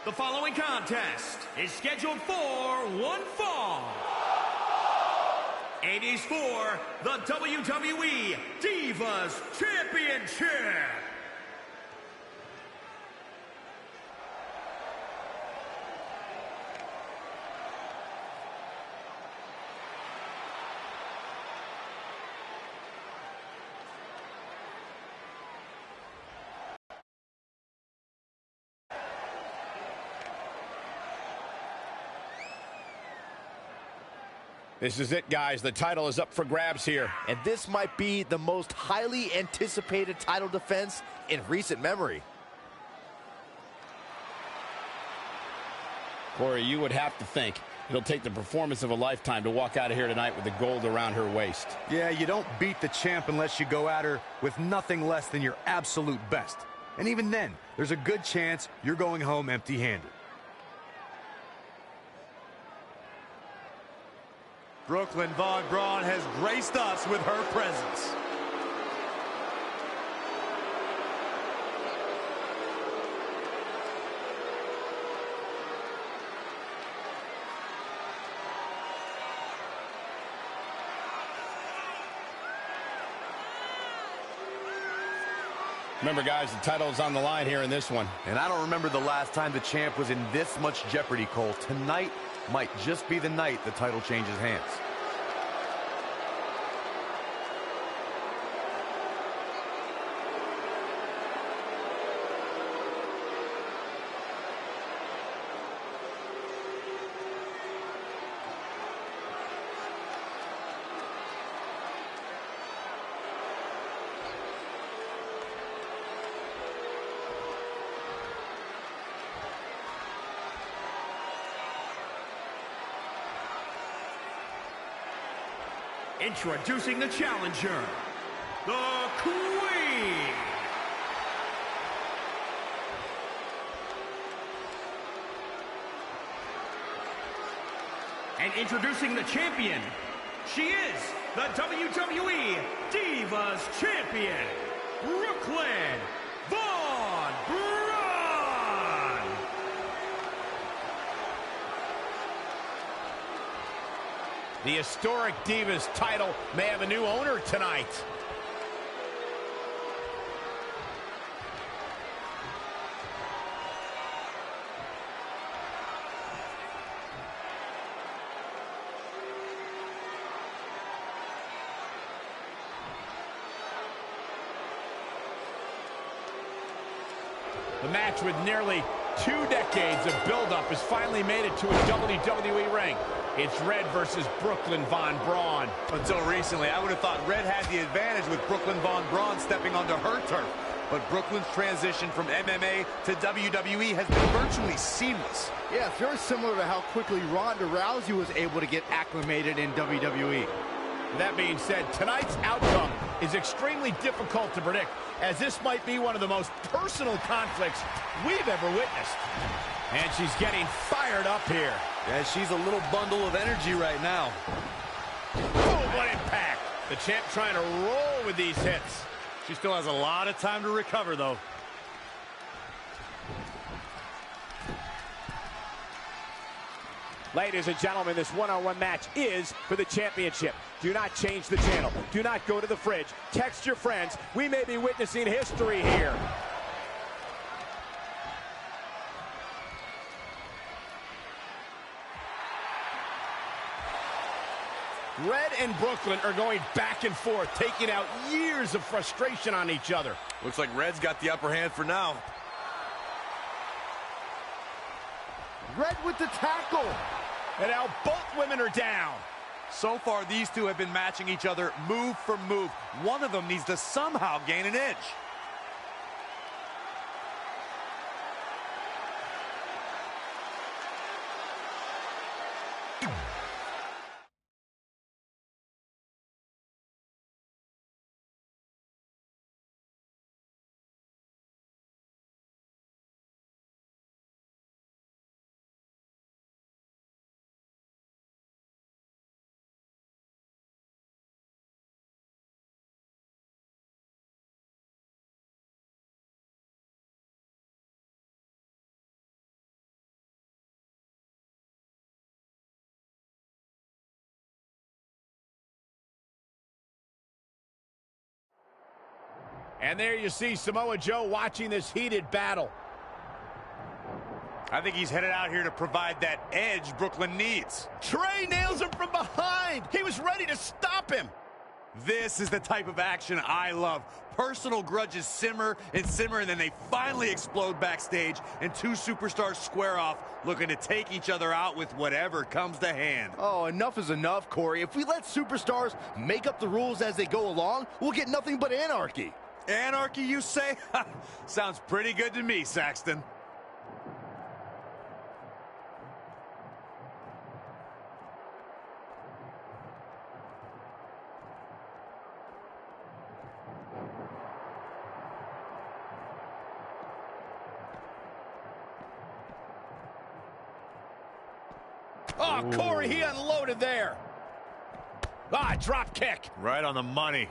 The following contest is scheduled for one fall. It is for the WWE Divas Championship. This is it, guys. The title is up for grabs here. And this might be the most highly anticipated title defense in recent memory. Corey, you would have to think it'll take the performance of a lifetime to walk out of here tonight with the gold around her waist. Yeah, you don't beat the champ unless you go at her with nothing less than your absolute best. And even then, there's a good chance you're going home empty-handed. Brooklyn Von Braun has graced us with her presence. Remember, guys, the title is on the line here in this one. And I don't remember the last time the champ was in this much jeopardy, Cole. Tonight might just be the night the title changes hands. Introducing the challenger, the Queen. And introducing the champion, she is the WWE Divas Champion, Brooklyn Von Braun. The historic Divas title may have a new owner tonight. The match with nearly 2 decades of build-up has finally made it to a WWE ring. It's Red versus Brooklyn Von Braun. Until recently, I would have thought Red had the advantage with Brooklyn Von Braun stepping onto her turf. But Brooklyn's transition from MMA to WWE has been virtually seamless. Yeah, it's very similar to how quickly Ronda Rousey was able to get acclimated in WWE. That being said, tonight's outcome is extremely difficult to predict, as this might be one of the most personal conflicts we've ever witnessed. And she's getting fired up here. Yeah, she's a little bundle of energy right now. Oh, what impact! The champ trying to roll with these hits. She still has a lot of time to recover, though. Ladies and gentlemen, this one-on-one match is for the championship. Do not change the channel. Do not go to the fridge. Text your friends. We may be witnessing history here. Red and Brooklyn are going back and forth, taking out years of frustration on each other. Looks like Red's got the upper hand for now. Red with the tackle. And now both women are down. So far, these two have been matching each other move for move. One of them needs to somehow gain an edge. And there you see Samoa Joe watching this heated battle. I think he's headed out here to provide that edge Brooklyn needs. Trey nails him from behind. He was ready to stop him. This is the type of action I love. Personal grudges simmer, and then they finally explode backstage, and two superstars square off, looking to take each other out with whatever comes to hand. Oh, enough is enough, Corey. If we let superstars make up the rules as they go along, we'll get nothing but anarchy. Anarchy, you say? Sounds pretty good to me, Saxton. Oh, Corey, he unloaded there. Ah, drop kick. Right on the money.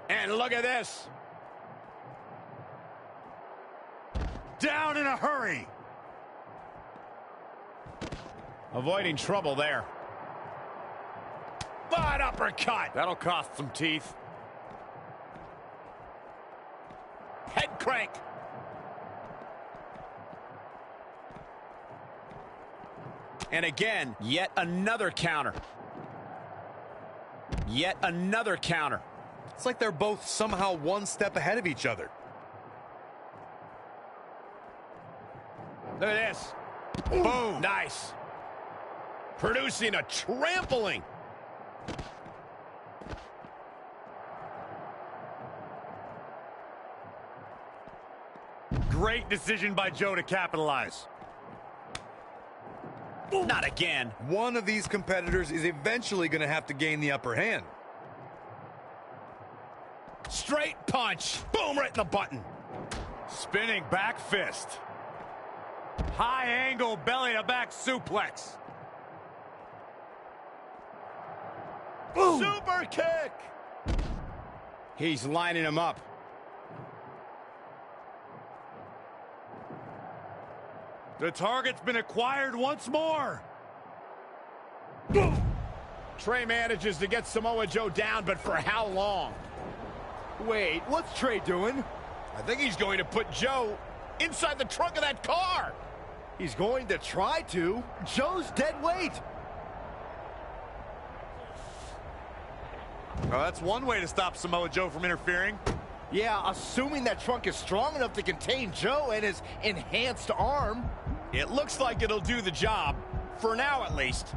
And look at this. Down in a hurry. Avoiding trouble there. But uppercut. That'll cost some teeth. Head crank. And again, yet another counter. Yet another counter. It's like they're both somehow one step ahead of each other. Look at this. Boom. Nice. Producing a trampling. Great decision by Joe to capitalize. Not again. One of these competitors is eventually going to have to gain the upper hand. Straight punch. Boom, right in the button. Spinning back fist. High angle belly to back suplex. Boom. Super kick. He's lining him up. The target's been acquired once more. Boom. Trey manages to get Samoa Joe down, but for how long? Wait, what's Trey doing? I think he's going to put Joe inside the trunk of that car. He's going to try to. Joe's dead weight. Oh, that's one way to stop Samoa Joe from interfering. Yeah, assuming that trunk is strong enough to contain Joe and his enhanced arm. It looks like it'll do the job, for now at least.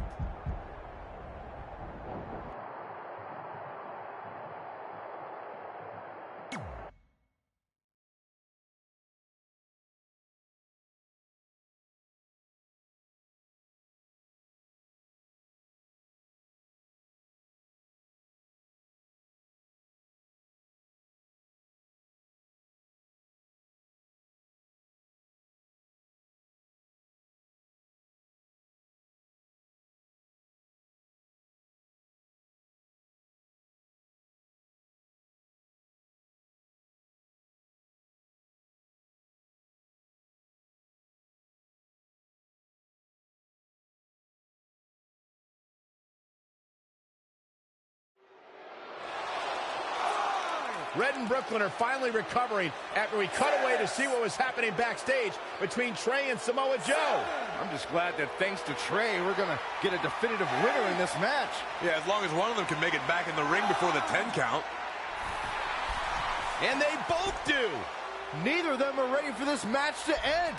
Red and Brooklyn are finally recovering after we cut away to see what was happening backstage between Trey and Samoa Joe. I'm just glad that thanks to Trey, we're going to get a definitive winner in this match. Yeah, as long as one of them can make it back in the ring before the 10 count. And they both do. Neither of them are ready for this match to end.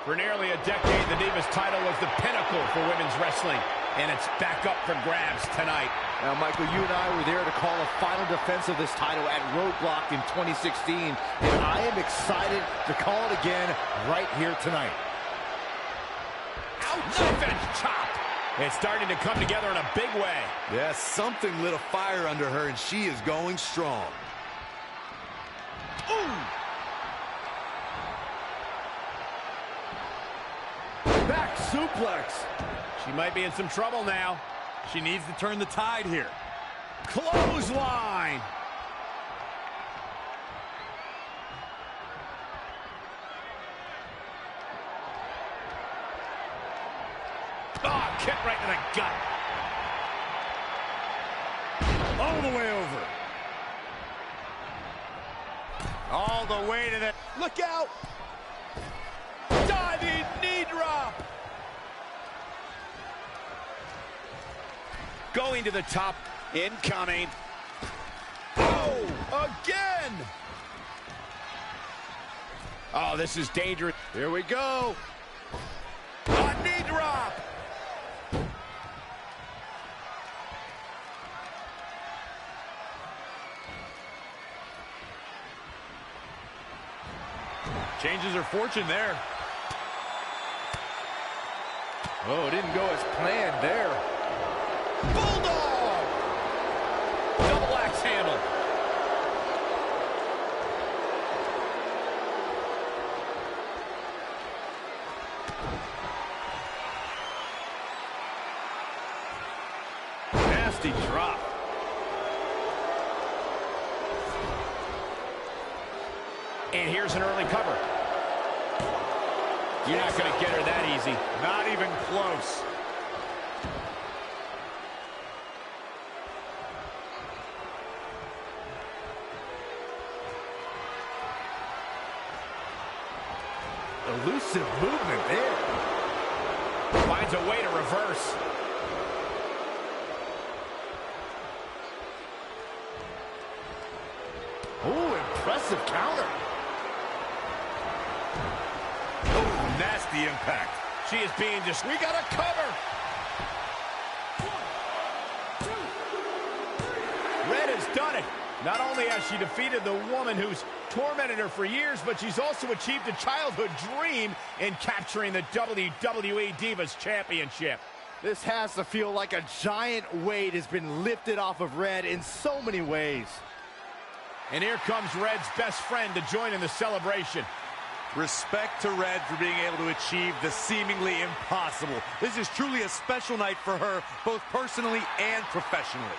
For nearly a decade, the Divas title was the pinnacle for women's wrestling, and it's back up for grabs tonight. Now, Michael, you and I were there to call a final defense of this title at Roadblock in 2016, and I am excited to call it again right here tonight. Ouch! Knife edge chop! It's starting to come together in a big way. Yeah, something lit a fire under her, and she is going strong. Ooh! Back suplex. She might be in some trouble now. She needs to turn the tide here. Clothesline. Oh, kick right to the gut. All the way over. All the way to the... Look out. Diving knee drop. Going to the top. Incoming. Oh, again. Oh, this is dangerous. Here we go. A knee drop. Changes her fortune there. Oh, it didn't go as planned there. Bulldog! Double axe handle. Nasty drop. And here's an early cover. You're not going to get her that easy. Not even close. Elusive movement there. Finds a way to reverse. Oh, impressive counter. Oh, nasty impact. She is being just... We got a cover. Red has done it. Not only has she defeated the woman who's tormented her for years, but she's also achieved a childhood dream in capturing the WWE Divas Championship. This has to feel like a giant weight has been lifted off of Red in so many ways. And here comes Red's best friend to join in the celebration. Respect to Red for being able to achieve the seemingly impossible. This is truly a special night for her, both personally and professionally.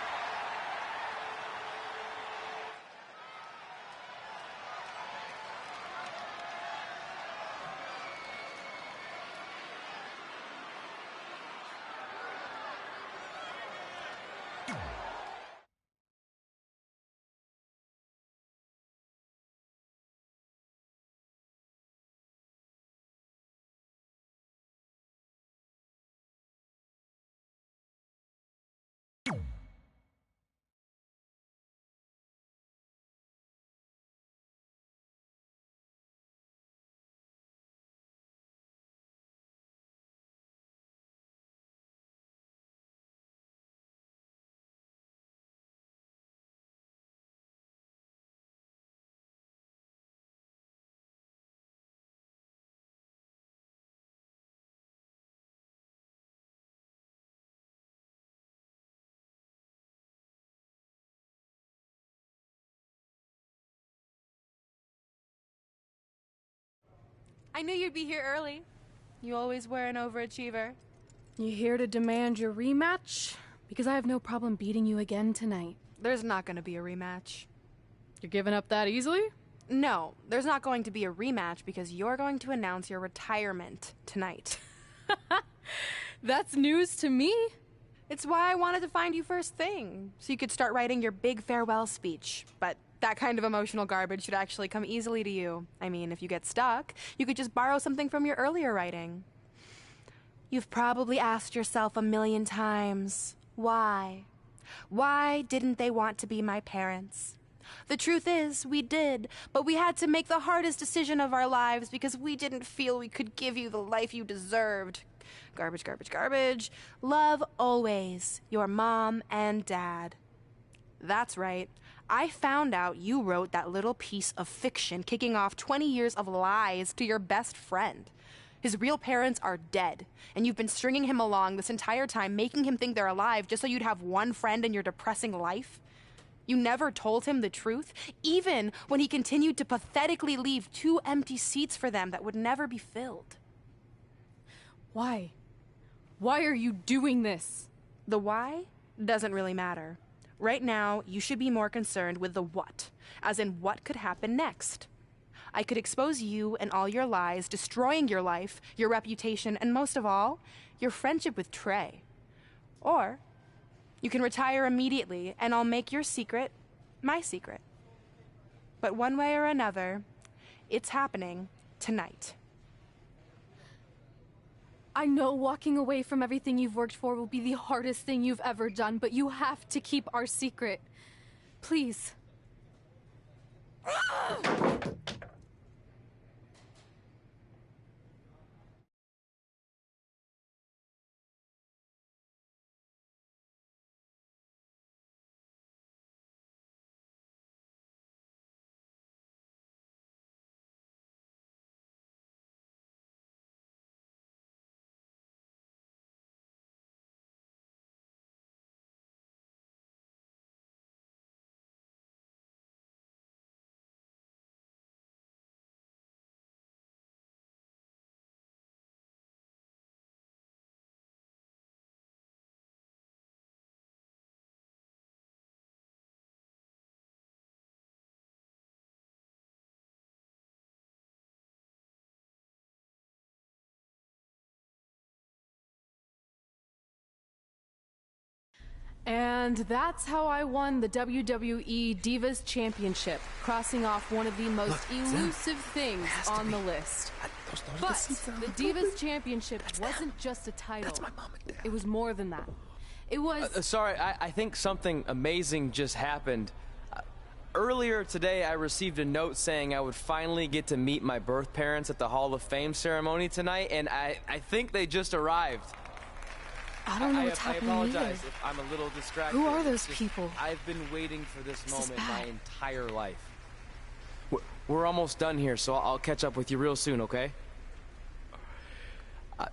I knew you'd be here early. You always were an overachiever. You here to demand your rematch? Because I have no problem beating you again tonight. There's not going to be a rematch. You're giving up that easily? No, there's not going to be a rematch because you're going to announce your retirement tonight. That's news to me. It's why I wanted to find you first thing, so you could start writing your big farewell speech. But that kind of emotional garbage should actually come easily to you. I mean, if you get stuck, you could just borrow something from your earlier writing. You've probably asked yourself a million times, why? Why didn't they want to be my parents? The truth is, we did, but we had to make the hardest decision of our lives because we didn't feel we could give you the life you deserved. Garbage, garbage, garbage. Love always, your mom and dad. That's right. I found out you wrote that little piece of fiction kicking off 20 years of lies to your best friend. His real parents are dead, and you've been stringing him along this entire time, making him think they're alive just so you'd have one friend in your depressing life. You never told him the truth, even when he continued to pathetically leave 2 empty seats for them that would never be filled. Why? Why are you doing this? The why doesn't really matter. Right now, you should be more concerned with the what, as in what could happen next. I could expose you and all your lies, destroying your life, your reputation, and most of all, your friendship with Trey. Or you can retire immediately, and I'll make your secret my secret. But one way or another, it's happening tonight. I know walking away from everything you've worked for will be the hardest thing you've ever done, but you have to keep our secret. Please. And that's how I won the WWE Divas Championship, crossing off one of the most elusive things on the list. But the Divas Championship wasn't just a title. That's my mom and dad. It was more than that. It was... Sorry, I think something amazing just happened. Earlier today, I received a note saying I would finally get to meet my birth parents at the Hall of Fame ceremony tonight, and I think they just arrived. I don't know what's happening I apologize either. if I'm a little distracted. Who are those people? I've been waiting for this moment my entire life. We're almost done here, so I'll catch up with you real soon, okay?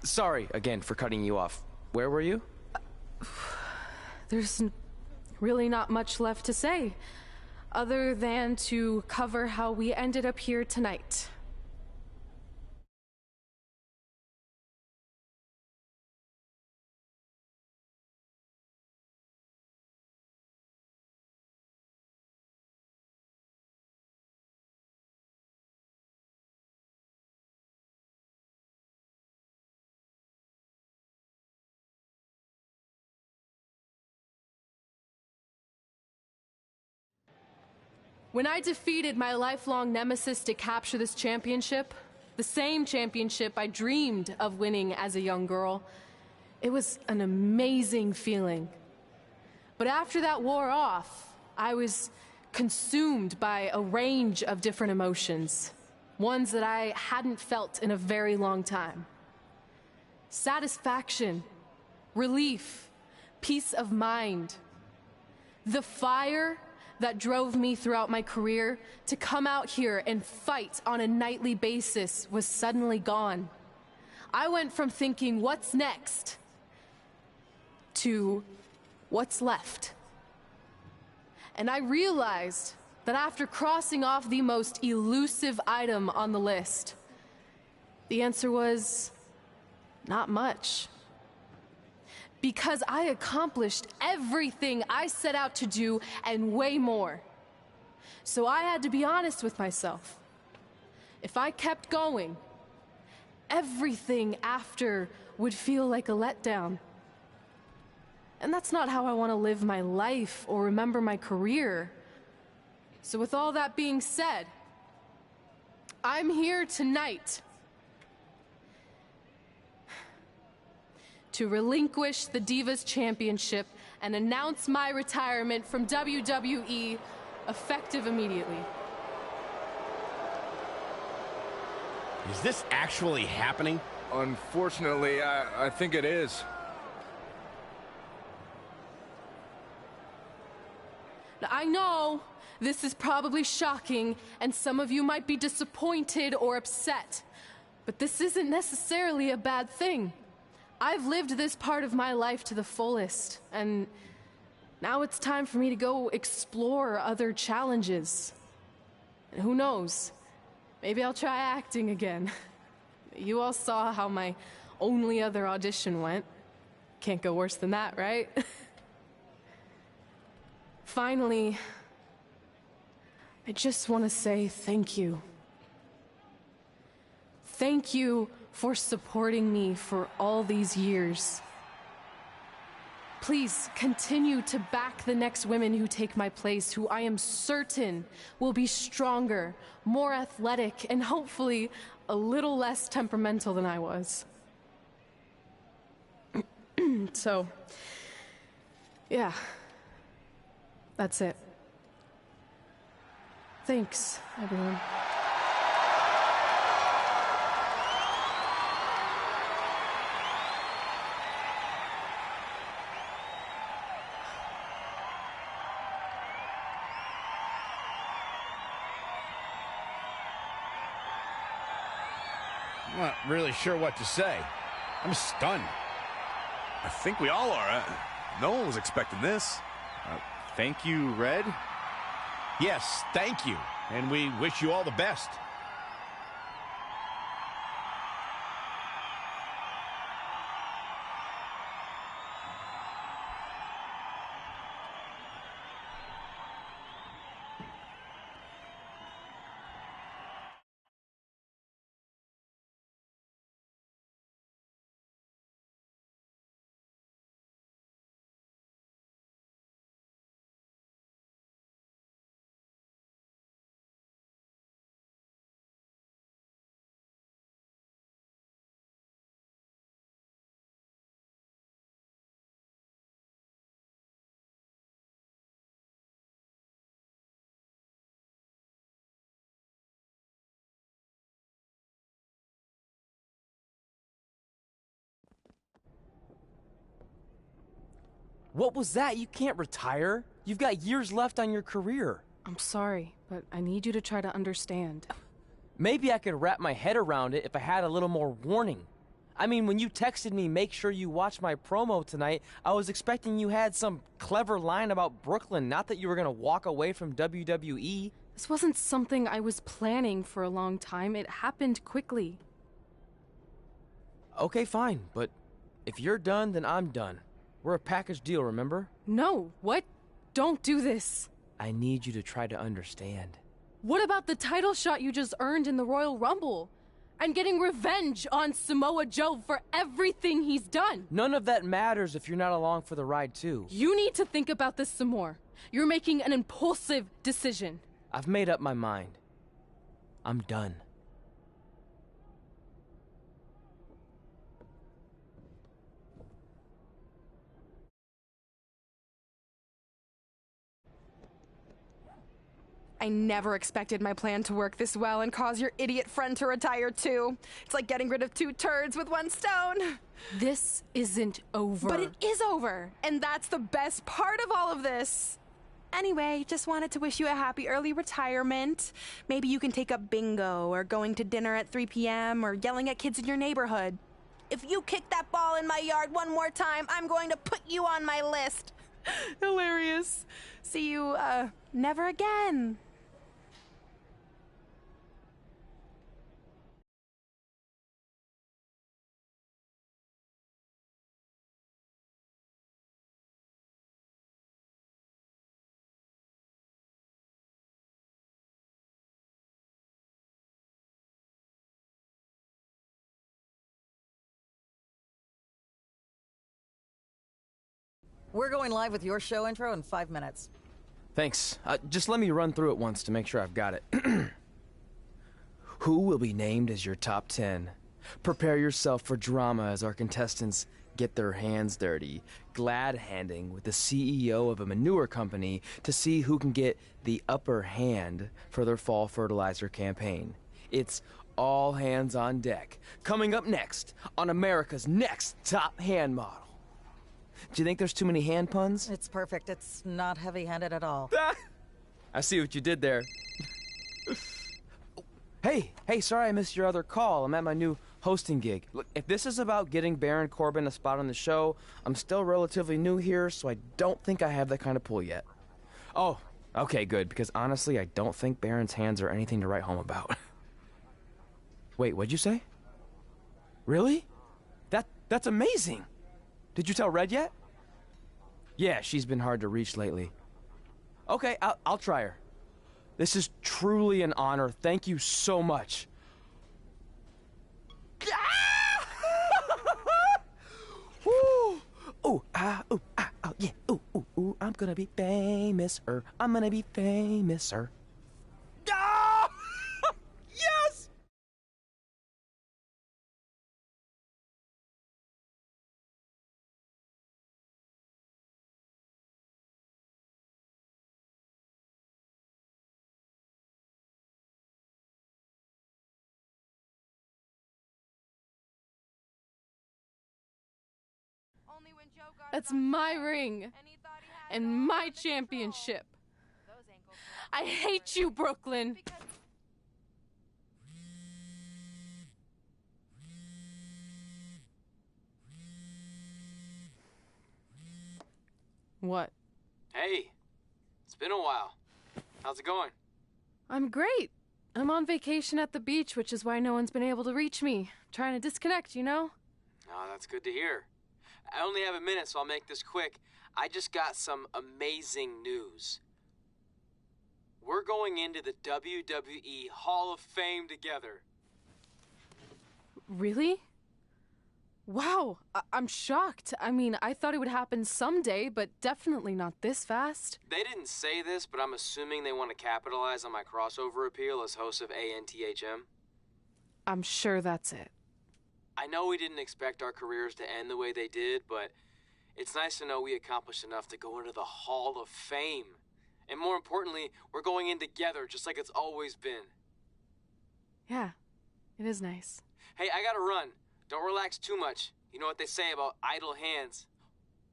Sorry, again, for cutting you off. Where were you? There's really not much left to say, other than to cover how we ended up here tonight. When I defeated my lifelong nemesis to capture this championship, the same championship I dreamed of winning as a young girl, it was an amazing feeling. But after that wore off, I was consumed by a range of different emotions, ones that I hadn't felt in a very long time. Satisfaction, relief, peace of mind. The fire that drove me throughout my career to come out here and fight on a nightly basis was suddenly gone. I went from thinking, what's next, to what's left. And I realized that after crossing off the most elusive item on the list, The answer was not much. Because I accomplished everything I set out to do and way more. So I had to be honest with myself. If I kept going, everything after would feel like a letdown. And that's not how I want to live my life or remember my career. So with all that being said, I'm here tonight to relinquish the Divas Championship and announce my retirement from WWE, effective immediately. Is this actually happening? Unfortunately, I think it is. Now, I know this is probably shocking, and some of you might be disappointed or upset, but this isn't necessarily a bad thing. I've lived this part of my life to the fullest, and now it's time for me to go explore other challenges. And who knows? Maybe I'll try acting again. You all saw how my only other audition went. Can't go worse than that, right? Finally, I just want to say thank you. Thank you for supporting me for all these years. Please continue to back the next women who take my place, who I am certain will be stronger, more athletic, and hopefully a little less temperamental than I was. So, yeah, that's it. Thanks, everyone. I'm not really sure what to say. I'm stunned. I think we all are. No one was expecting this. Thank you, Red. Yes, thank you. And we wish you all the best. What was that? You can't retire. You've got years left on your career. I'm sorry, but I need you to try to understand. Maybe I could wrap my head around it if I had a little more warning. I mean, when you texted me, make sure you watch my promo tonight, I was expecting you had some clever line about Brooklyn, not that you were going to walk away from WWE. This wasn't something I was planning for a long time. It happened quickly. Okay, fine, but if you're done, then I'm done. We're a package deal, remember? No, what? Don't do this. I need you to try to understand. What about the title shot you just earned in the Royal Rumble? And getting revenge on Samoa Joe for everything he's done? None of that matters if you're not along for the ride, too. You need to think about this some more. You're making an impulsive decision. I've made up my mind. I'm done. I never expected my plan to work this well and cause your idiot friend to retire too. It's like getting rid of 2 turds with 1 stone. This isn't over. But it is over, and that's the best part of all of this. Anyway, just wanted to wish you a happy early retirement. Maybe you can take up bingo or going to dinner at 3 p.m. or yelling at kids in your neighborhood. If you kick that ball in my yard one more time, I'm going to put you on my list. Hilarious. See you, never again. We're going live with your show intro in 5 minutes. Thanks. Just let me run through it once to make sure I've got it. Who will be named as your top 10? Prepare yourself for drama as our contestants get their hands dirty, glad-handing with the CEO of a manure company to see who can get the upper hand for their fall fertilizer campaign. It's all hands on deck. Coming up next on America's Next Top Hand Model. Do you think there's too many hand puns? It's perfect. It's not heavy-handed at all. I see what you did there. Hey, sorry I missed your other call. I'm at my new hosting gig. Look, if this is about getting Baron Corbin a spot on the show, I'm still relatively new here, so I don't think I have that kind of pull yet. Oh, okay, good, because honestly, I don't think Baron's hands are anything to write home about. Wait, what'd you say? Really? That's amazing! Did you tell Red yet? Yeah, she's been hard to reach lately. Okay, I'll try her. This is truly an honor. Thank you so much. Ooh, yeah, ooh, I'm gonna be famous, I'm gonna be famous, Ah! Yes! That's my ring. And my championship. I hate you, Brooklyn. What? Hey, it's been a while. How's it going? I'm great. I'm on vacation at the beach, which is why no one's been able to reach me. Trying to disconnect, you know? Oh, that's good to hear. I only have a minute, so I'll make this quick. I just got some amazing news. We're going into the WWE Hall of Fame together. Really? Wow, I'm shocked. I mean, I thought it would happen someday, but definitely not this fast. They didn't say this, but I'm assuming they want to capitalize on my crossover appeal as host of ANTHM. I'm sure that's it. I know we didn't expect our careers to end the way they did, but it's nice to know we accomplished enough to go into the Hall of Fame. And more importantly, we're going in together, just like it's always been. Yeah, it is nice. Hey, I gotta run. Don't relax too much. You know what they say about idle hands.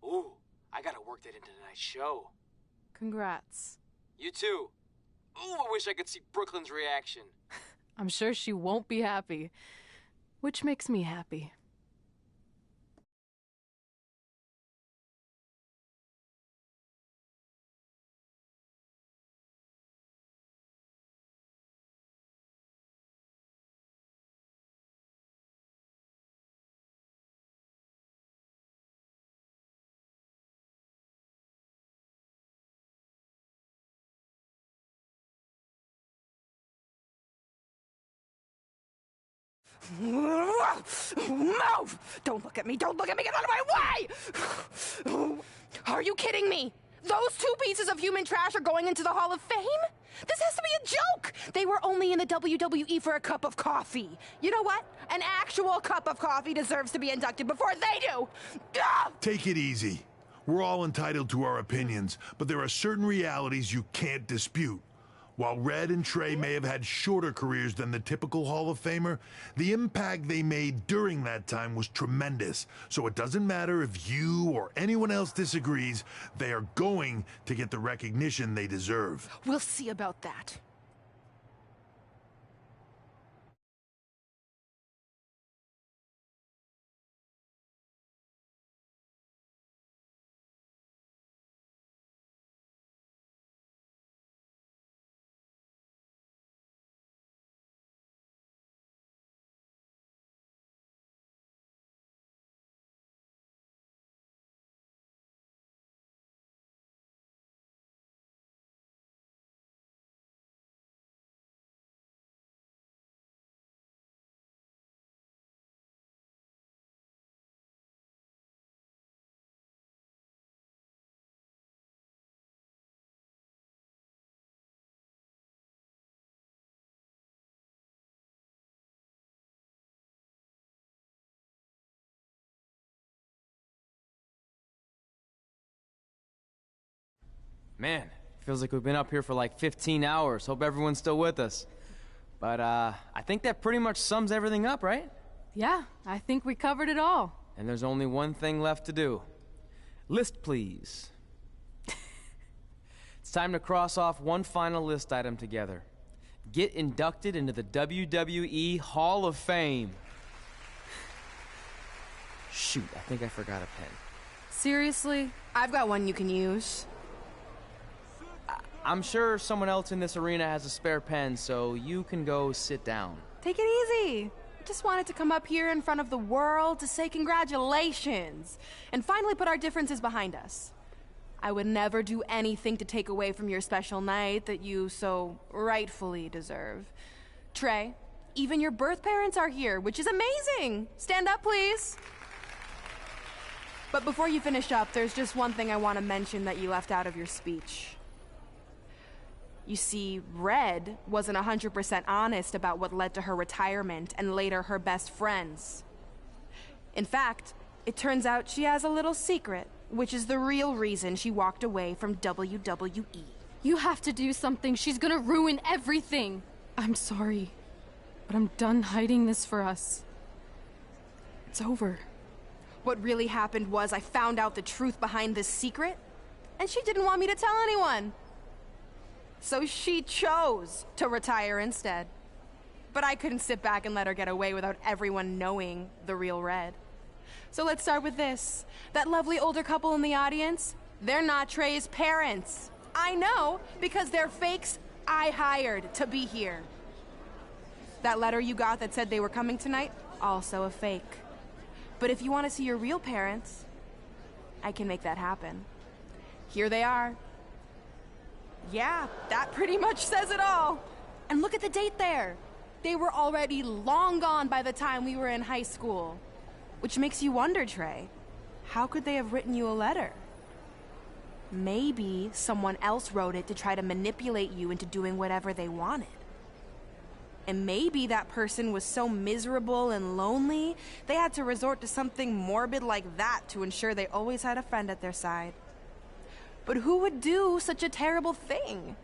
Ooh, I gotta work that into tonight's show. Congrats. You too. Ooh, I wish I could see Brooklyn's reaction. I'm sure she won't be happy. Which makes me happy. Move! Don't look at me! Don't look at me! Get out of my way! Are you kidding me? Those two pieces of human trash are going into the Hall of Fame? This has to be a joke! They were only in the WWE for a cup of coffee. You know what? An actual cup of coffee deserves to be inducted before they do! Take it easy. We're all entitled to our opinions, but there are certain realities you can't dispute. While Red and Trey may have had shorter careers than the typical Hall of Famer, the impact they made during that time was tremendous. So it doesn't matter if you or anyone else disagrees, they are going to get the recognition they deserve. We'll see about that. Man, feels like we've been up here for like 15 hours. Hope everyone's still with us. But, I think that pretty much sums everything up, right? Yeah, I think we covered it all. And there's only one thing left to do. List, please. It's time to cross off one final list item together. Get inducted into the WWE Hall of Fame. Shoot, I think I forgot a pen. Seriously? I've got one you can use. I'm sure someone else in this arena has a spare pen, so you can go sit down. Take it easy. I just wanted to come up here in front of the world to say congratulations and finally put our differences behind us. I would never do anything to take away from your special night that you so rightfully deserve. Trey, even your birth parents are here, which is amazing. Stand up, please. But before you finish up, there's just one thing I want to mention that you left out of your speech. You see, Red wasn't 100% honest about what led to her retirement and later her best friends. In fact, it turns out she has a little secret, which is the real reason she walked away from WWE. You have to do something. She's gonna ruin everything. I'm sorry, but I'm done hiding this for us. It's over. What really happened was I found out the truth behind this secret, and she didn't want me to tell anyone. So she chose to retire instead. But I couldn't sit back and let her get away without everyone knowing the real Red. So let's start with this. That lovely older couple in the audience, they're not Trey's parents. I know, because they're fakes I hired to be here. That letter you got that said they were coming tonight, also a fake. But if you want to see your real parents, I can make that happen. Here they are. Yeah, that pretty much says it all. And look at the date there. They were already long gone by the time we were in high school. Which makes you wonder, Trey, how could they have written you a letter? Maybe someone else wrote it to try to manipulate you into doing whatever they wanted. And maybe that person was so miserable and lonely, they had to resort to something morbid like that to ensure they always had a friend at their side. But who would do such a terrible thing?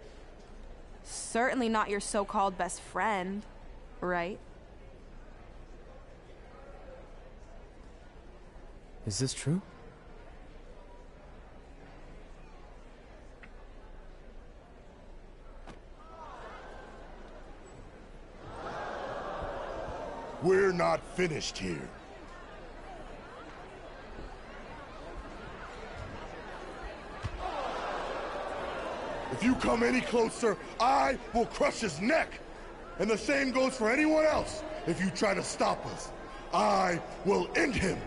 Certainly not your so-called best friend, right? Is this true? We're not finished here. If you come any closer, I will crush his neck. And the same goes for anyone else. If you try to stop us, I will end him.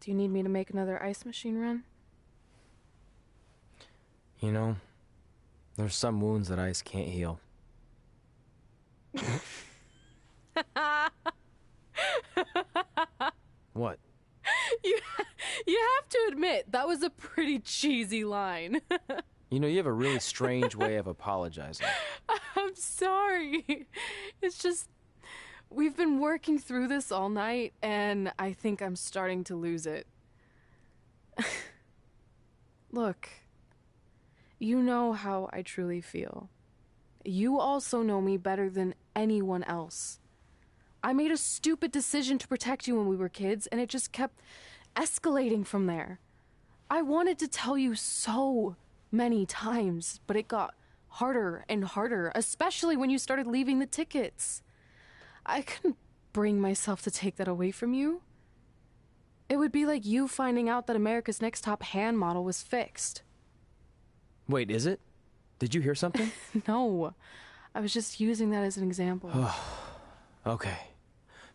Do you need me to make another ice machine run? You know, there's some wounds that ice can't heal. What? You have to admit, that was a pretty cheesy line. You know, you have a really strange way of apologizing. I'm sorry. It's just, we've been working through this all night, and I think I'm starting to lose it. Look, you know how I truly feel. You also know me better than anyone else. I made a stupid decision to protect you when we were kids, and it just kept escalating from there. I wanted to tell you so many times, but it got harder and harder, especially when you started leaving the tickets. I couldn't bring myself to take that away from you. It would be like you finding out that America's Next Top hand model was fixed. Wait, is it? Did you hear something? No, I was just using that as an example. Okay,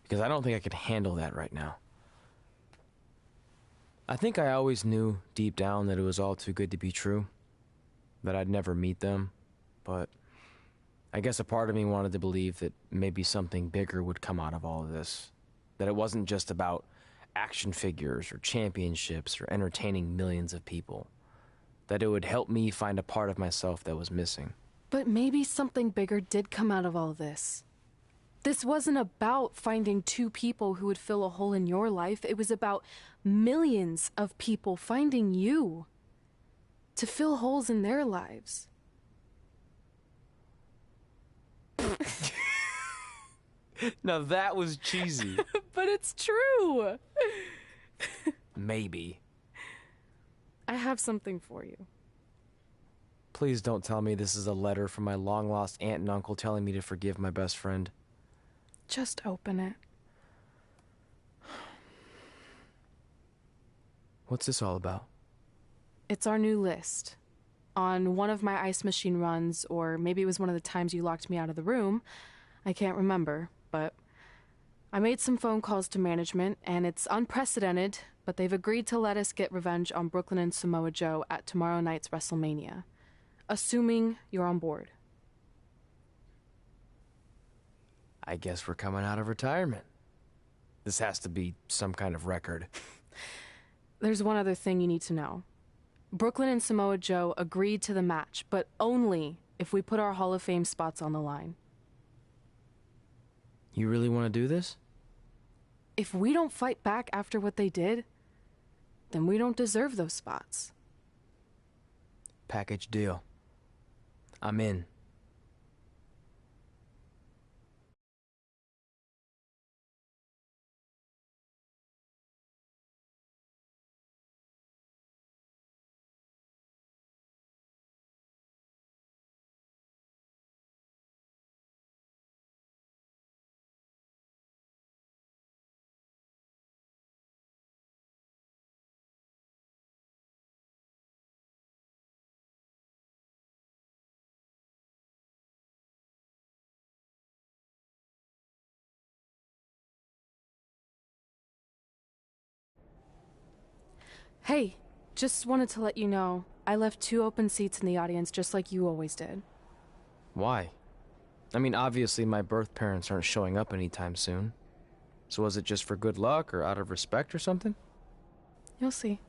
because I don't think I could handle that right now. I think I always knew deep down that it was all too good to be true, that I'd never meet them, but I guess a part of me wanted to believe that maybe something bigger would come out of all of this, that it wasn't just about action figures or championships or entertaining millions of people, that it would help me find a part of myself that was missing. But maybe something bigger did come out of all this. This wasn't about finding two people who would fill a hole in your life. It was about millions of people finding you to fill holes in their lives. Now that was cheesy. But it's true. Maybe. I have something for you. Please don't tell me this is a letter from my long-lost aunt and uncle telling me to forgive my best friend. Just open it. What's this all about? It's our new list. On one of my ice machine runs, or maybe it was one of the times you locked me out of the room, I can't remember, but I made some phone calls to management, and it's unprecedented, but they've agreed to let us get revenge on Brooklyn and Samoa Joe at tomorrow night's WrestleMania, assuming you're on board. I guess we're coming out of retirement. This has to be some kind of record. There's one other thing you need to know. Brooklyn and Samoa Joe agreed to the match, but only if we put our Hall of Fame spots on the line. You really want to do this? If we don't fight back after what they did, then we don't deserve those spots. Package deal. I'm in. Hey, just wanted to let you know, I left 2 open seats in the audience just like you always did. Why? I mean, obviously my birth parents aren't showing up anytime soon. So was it just for good luck or out of respect or something? You'll see.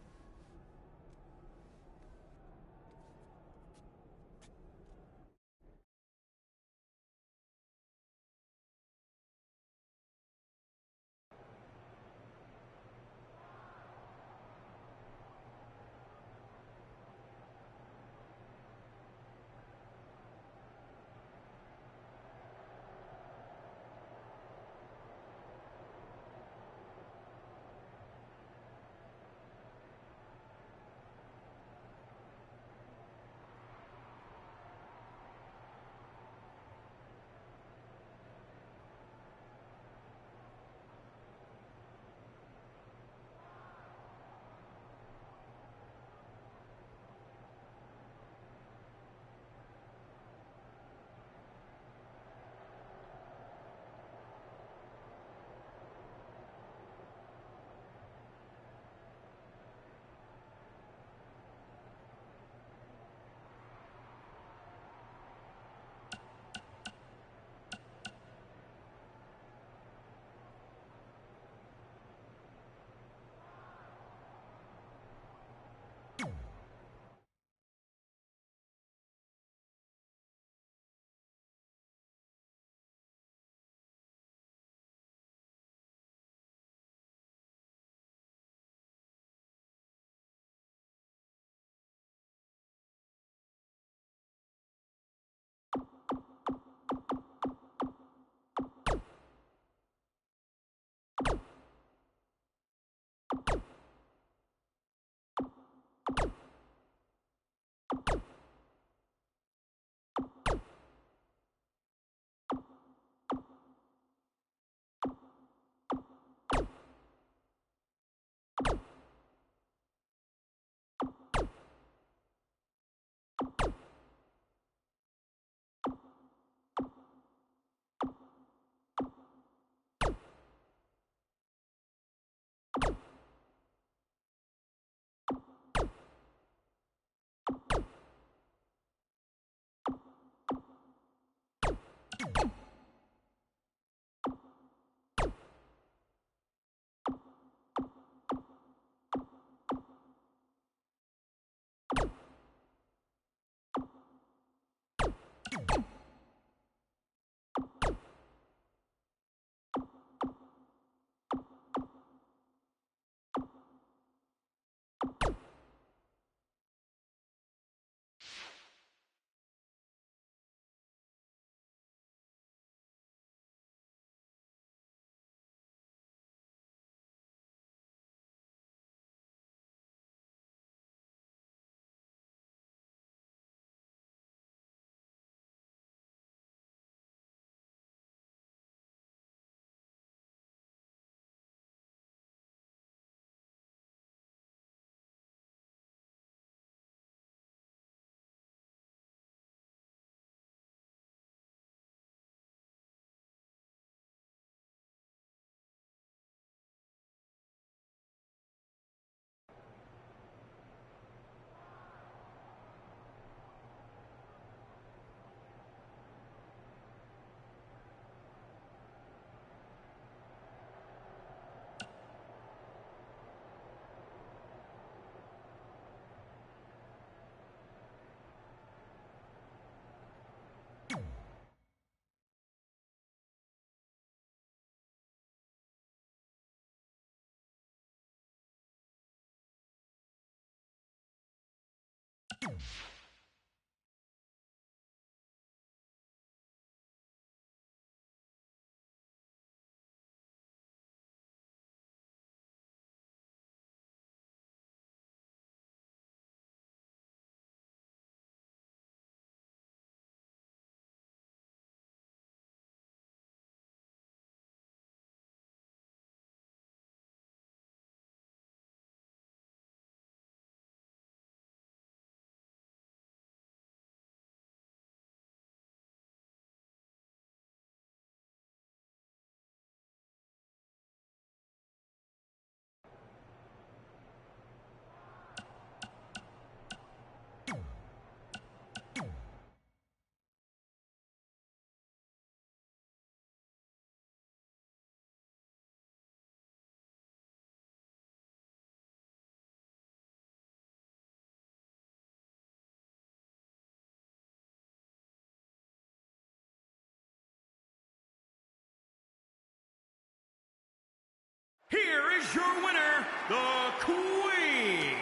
Here is your winner, the Queen.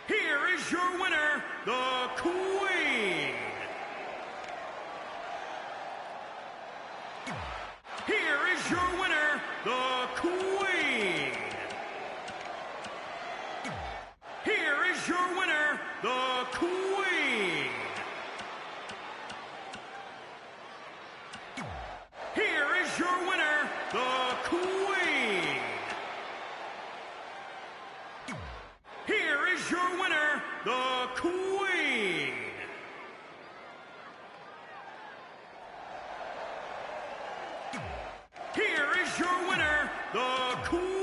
Here is your winner, the Queen. Here is your winner, the Queen. Here is your winner, the Queen. Here is your winner, the Queen. Here is your winner, the Queen. Here is your winner, the Queen.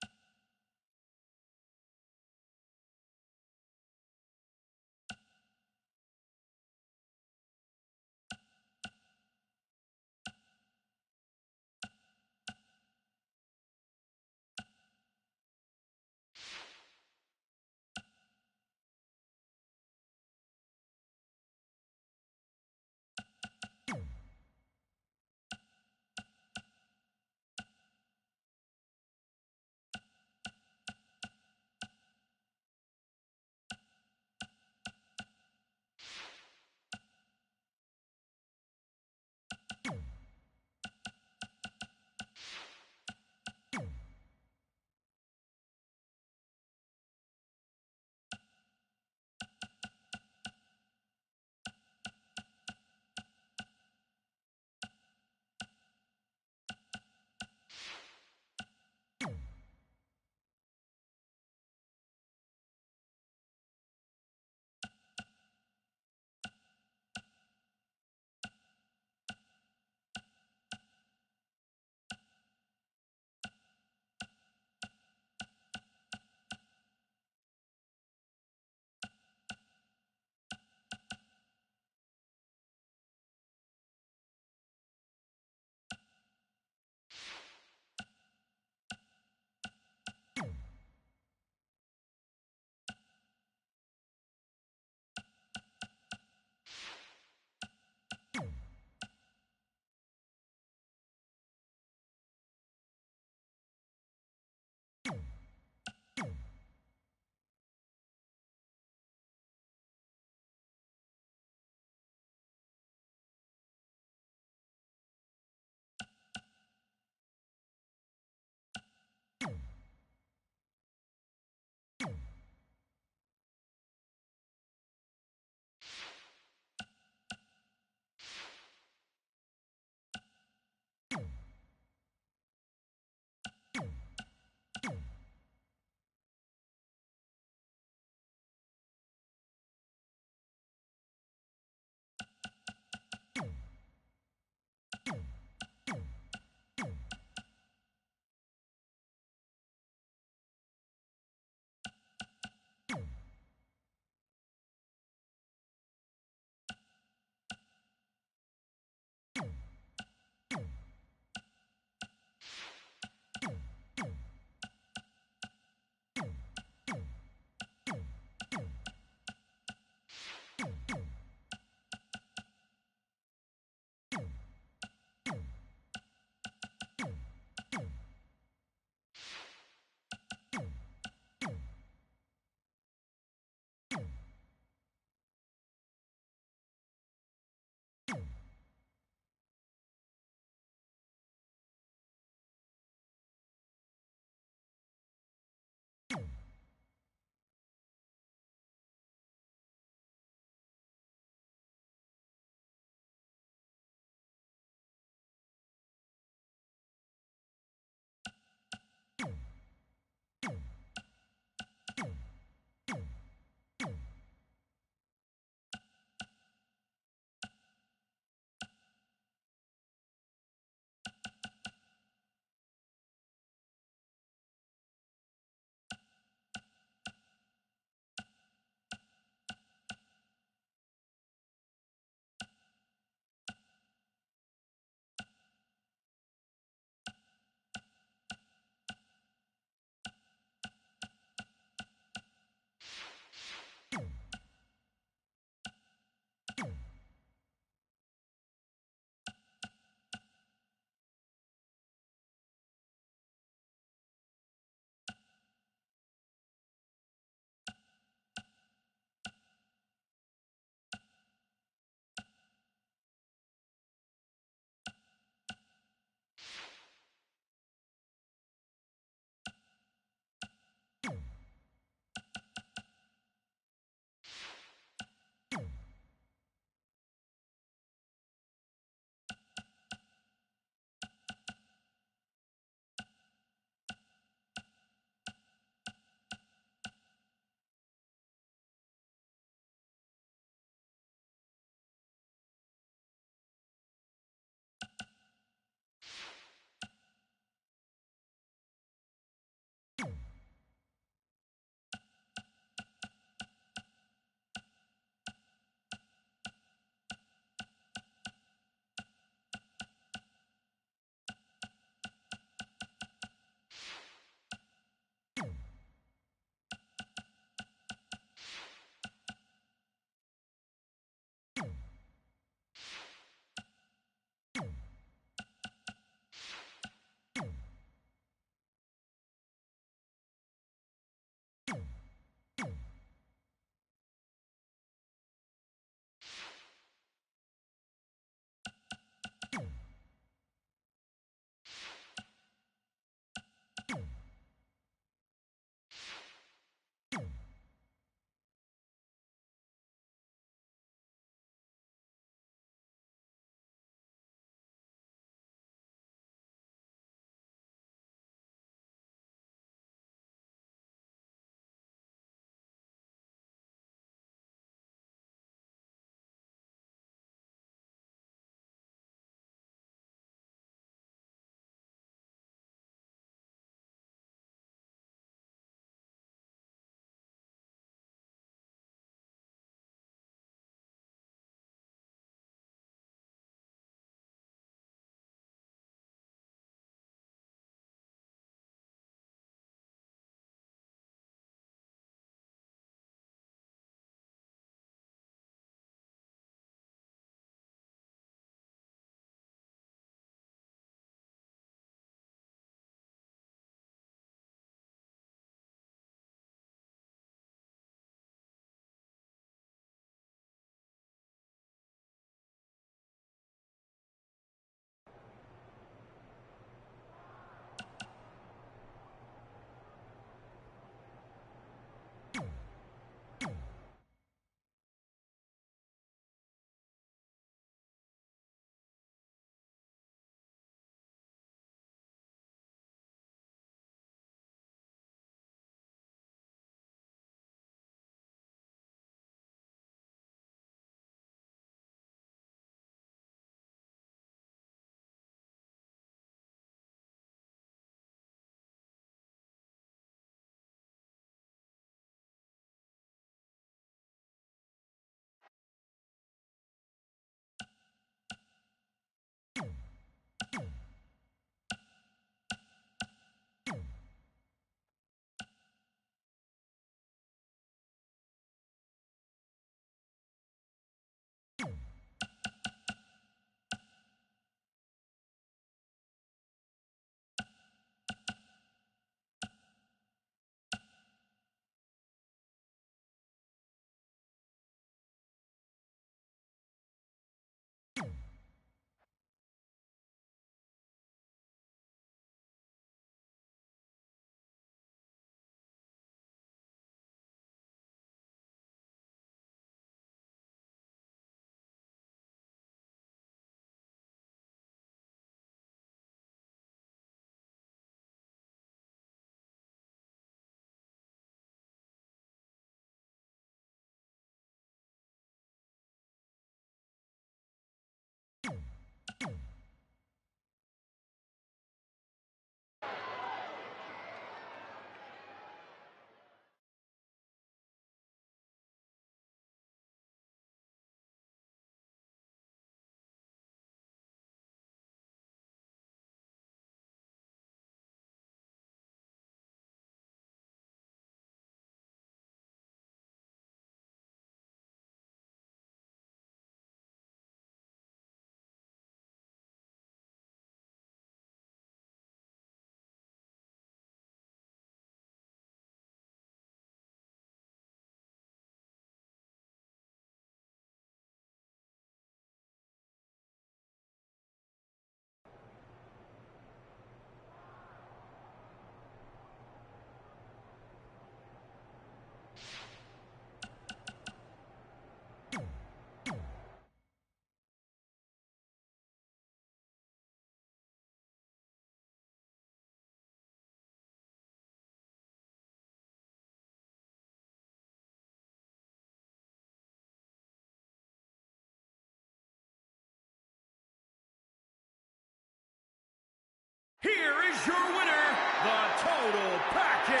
Here is your winner, the Total Package.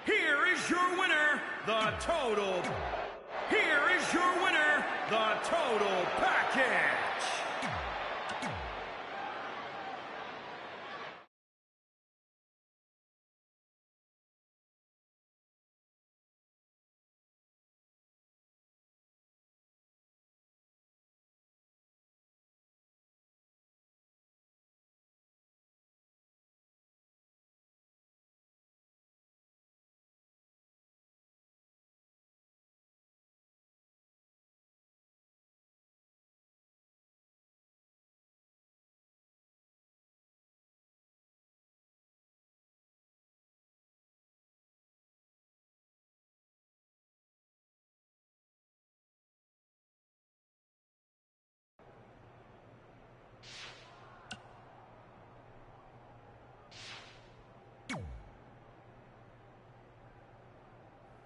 Here is your winner, the Total. Here is your winner, the Total Package.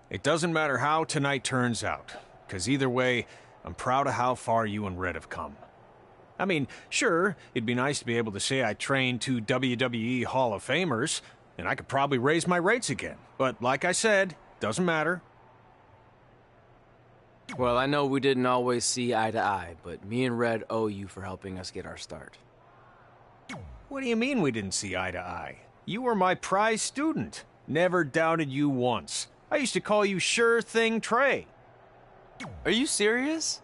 It doesn't matter how tonight turns out, because either way, I'm proud of how far you and Red have come. I mean, sure, it'd be nice to be able to say I trained 2 WWE Hall of Famers, and I could probably raise my rates again. But like I said, doesn't matter. Well, I know we didn't always see eye to eye, but me and Red owe you for helping us get our start. What do you mean we didn't see eye to eye? You were my prize student. Never doubted you once. I used to call you Sure Thing Trey. Are you serious?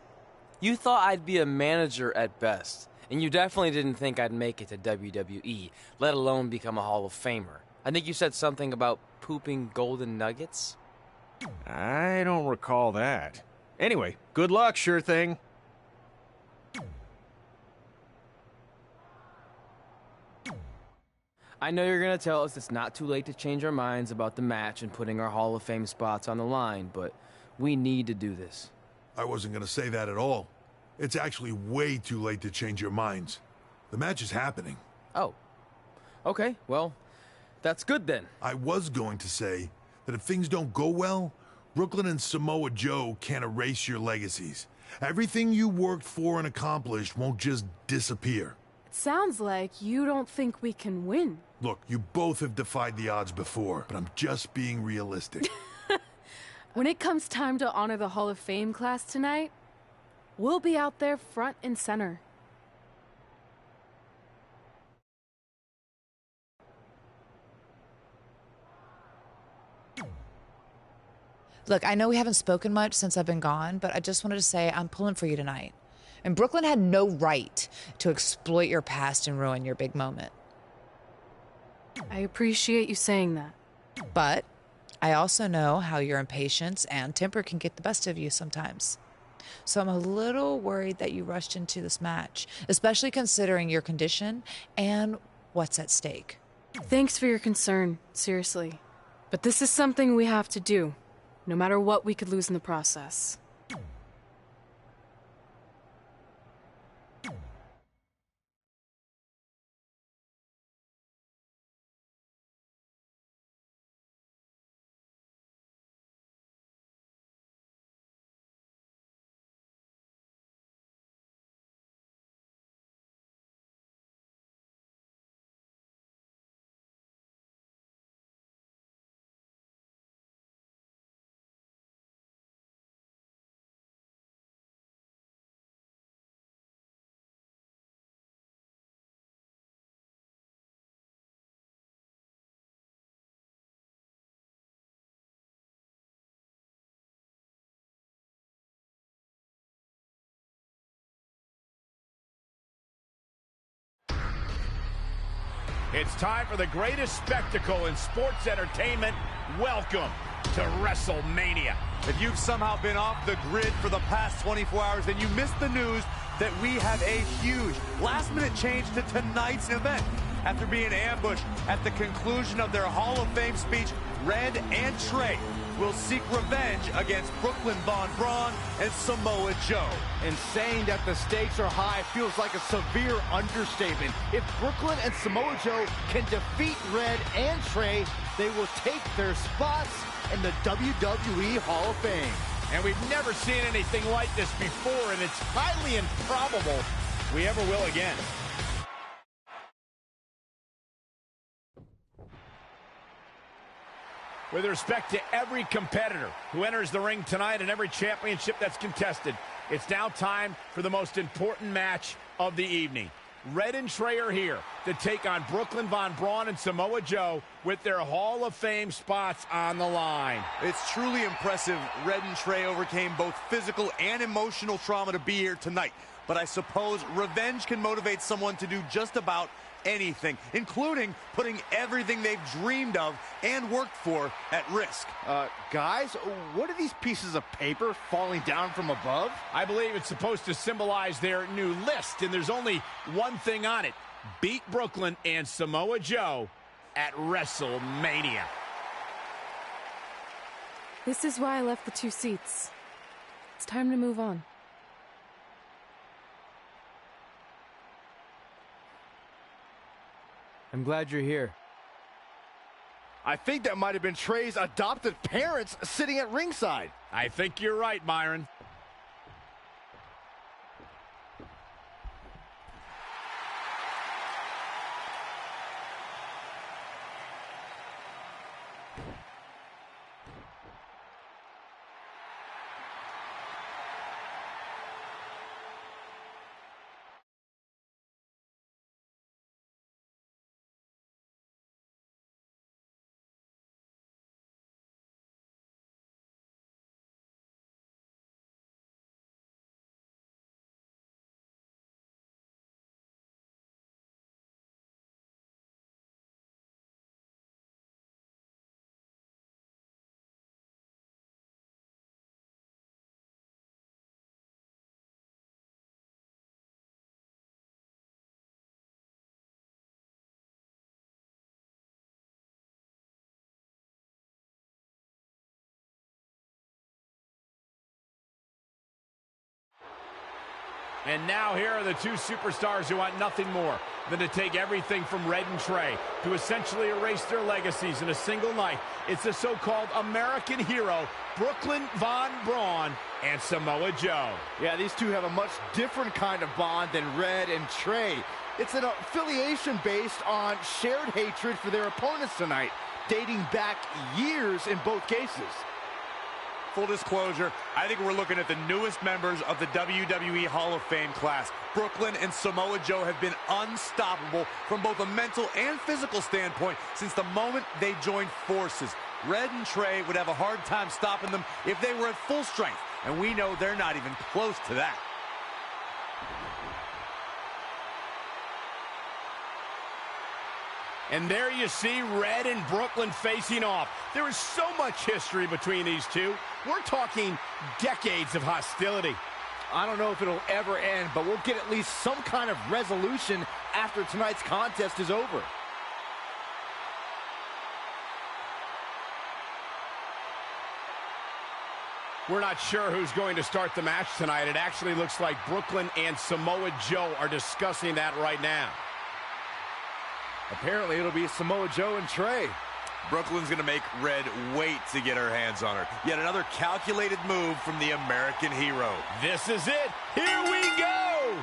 You thought I'd be a manager at best, and you definitely didn't think I'd make it to WWE, let alone become a Hall of Famer. I think you said something about pooping golden nuggets? I don't recall that. Anyway, good luck, Sure Thing. I know you're going to tell us it's not too late to change our minds about the match and putting our Hall of Fame spots on the line, but we need to do this. I wasn't going to say that at all. It's actually way too late to change your minds. The match is happening. Oh. Okay, well, that's good then. I was going to say that if things don't go well, Brooklyn and Samoa Joe can't erase your legacies. Everything you worked for and accomplished won't just disappear. Sounds like you don't think we can win. Look, you both have defied the odds before, but I'm just being realistic. When it comes time to honor the Hall of Fame class tonight, we'll be out there front and center. Look, I know we haven't spoken much since I've been gone, but I just wanted to say I'm pulling for you tonight. And Brooklyn had no right to exploit your past and ruin your big moment. I appreciate you saying that. But I also know how your impatience and temper can get the best of you sometimes. So I'm a little worried that you rushed into this match, especially considering your condition and what's at stake. Thanks for your concern, seriously. But this is something we have to do, no matter what we could lose in the process. It's time for the greatest spectacle in sports entertainment. Welcome to WrestleMania. If you've somehow been off the grid for the past 24 hours, then you missed the news that we have a huge last-minute change to tonight's event. After being ambushed at the conclusion of their Hall of Fame speech, Red and Trey will seek revenge against Brooklyn Von Braun and Samoa Joe. And saying that the stakes are high feels like a severe understatement. If Brooklyn and Samoa Joe can defeat Red and Trey, they will take their spots in the WWE Hall of Fame. And we've never seen anything like this before, and it's highly improbable we ever will again. With respect to every competitor who enters the ring tonight and every championship that's contested, it's now time for the most important match of the evening. Red and Trey are here to take on Brooklyn Von Braun and Samoa Joe with their Hall of Fame spots on the line. It's truly impressive Red and Trey overcame both physical and emotional trauma to be here tonight. But I suppose revenge can motivate someone to do just about anything, including putting everything they've dreamed of and worked for at risk. Guys, what are these pieces of paper falling down from above? I believe it's supposed to symbolize their new list, and there's only one thing on it. Beat Brooklyn and Samoa Joe at WrestleMania. This is why I left the 2 seats. It's time to move on. I'm glad you're here. I think that might have been Trey's adopted parents sitting at ringside. I think you're right, Myron. And now here are the 2 superstars who want nothing more than to take everything from Red and Trey to essentially erase their legacies in a single night. It's the so-called American hero, Brooklyn Von Braun and Samoa Joe. Yeah, these two have a much different kind of bond than Red and Trey. It's an affiliation based on shared hatred for their opponents tonight, dating back years in both cases. Full disclosure, I think we're looking at the newest members of the WWE Hall of Fame class. Brooklyn and Samoa Joe have been unstoppable from both a mental and physical standpoint since the moment they joined forces. Red and Trey would have a hard time stopping them if they were at full strength, and we know they're not even close to that. And there you see Red and Brooklyn facing off. There is so much history between these two. We're talking decades of hostility. I don't know if it'll ever end, but we'll get at least some kind of resolution after tonight's contest is over. We're not sure who's going to start the match tonight. It actually looks like Brooklyn and Samoa Joe are discussing that right now. Apparently, it'll be Samoa Joe and Trey. Brooklyn's going to make Red wait to get her hands on her. Yet another calculated move from the American hero. This is it. Here we go.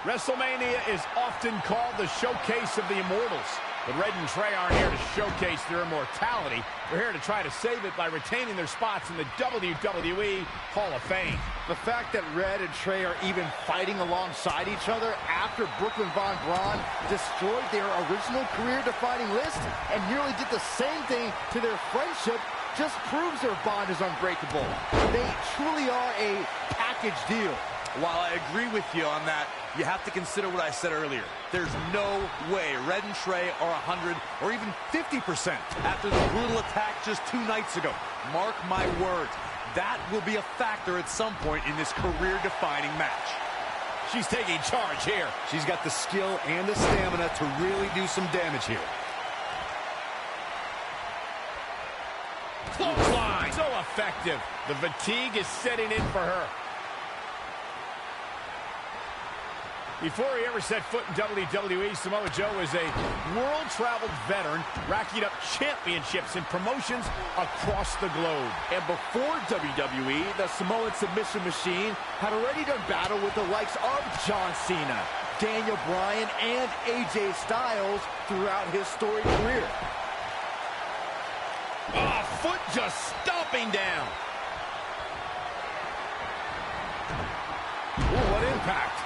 WrestleMania is often called the showcase of the immortals. But Red and Trey aren't here to showcase their immortality. They're here to try to save it by retaining their spots in the WWE Hall of Fame. The fact that Red and Trey are even fighting alongside each other after Brooklyn Von Braun destroyed their original career-defining list and nearly did the same thing to their friendship just proves their bond is unbreakable. They truly are a package deal. While I agree with you on that, you have to consider what I said earlier. There's no way Red and Trey are 100 or even 50% after the brutal attack just 2 nights ago. Mark my words, that will be a factor at some point in this career-defining match. She's taking charge here. She's got the skill and the stamina to really do some damage here. Clothesline. So effective. The fatigue is setting in for her. Before he ever set foot in WWE, Samoa Joe is a world-traveled veteran, racking up championships in promotions across the globe. And before WWE, the Samoan submission machine had already done battle with the likes of John Cena, Daniel Bryan, and AJ Styles throughout his storied career. Oh, foot just stomping down. Ooh, what impact.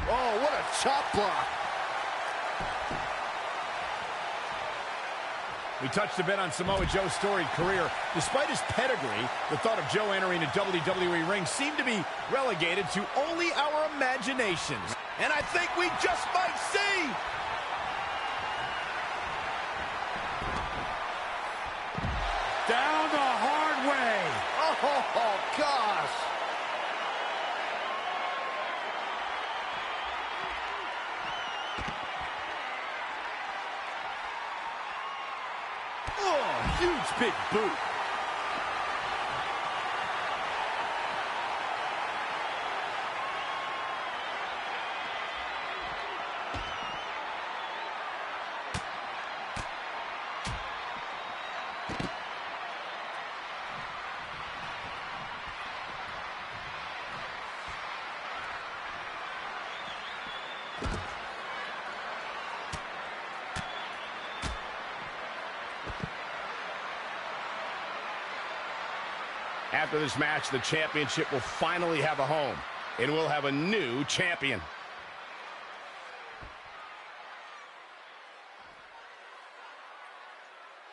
Oh, what a chop block. We touched a bit on Samoa Joe's storied career. Despite his pedigree, the thought of Joe entering a WWE ring seemed to be relegated to only our imaginations. And I think we just might see. Down the hard way. Oh, gosh. Oh, huge big boot. After this match, the championship will finally have a home, and we'll have a new champion.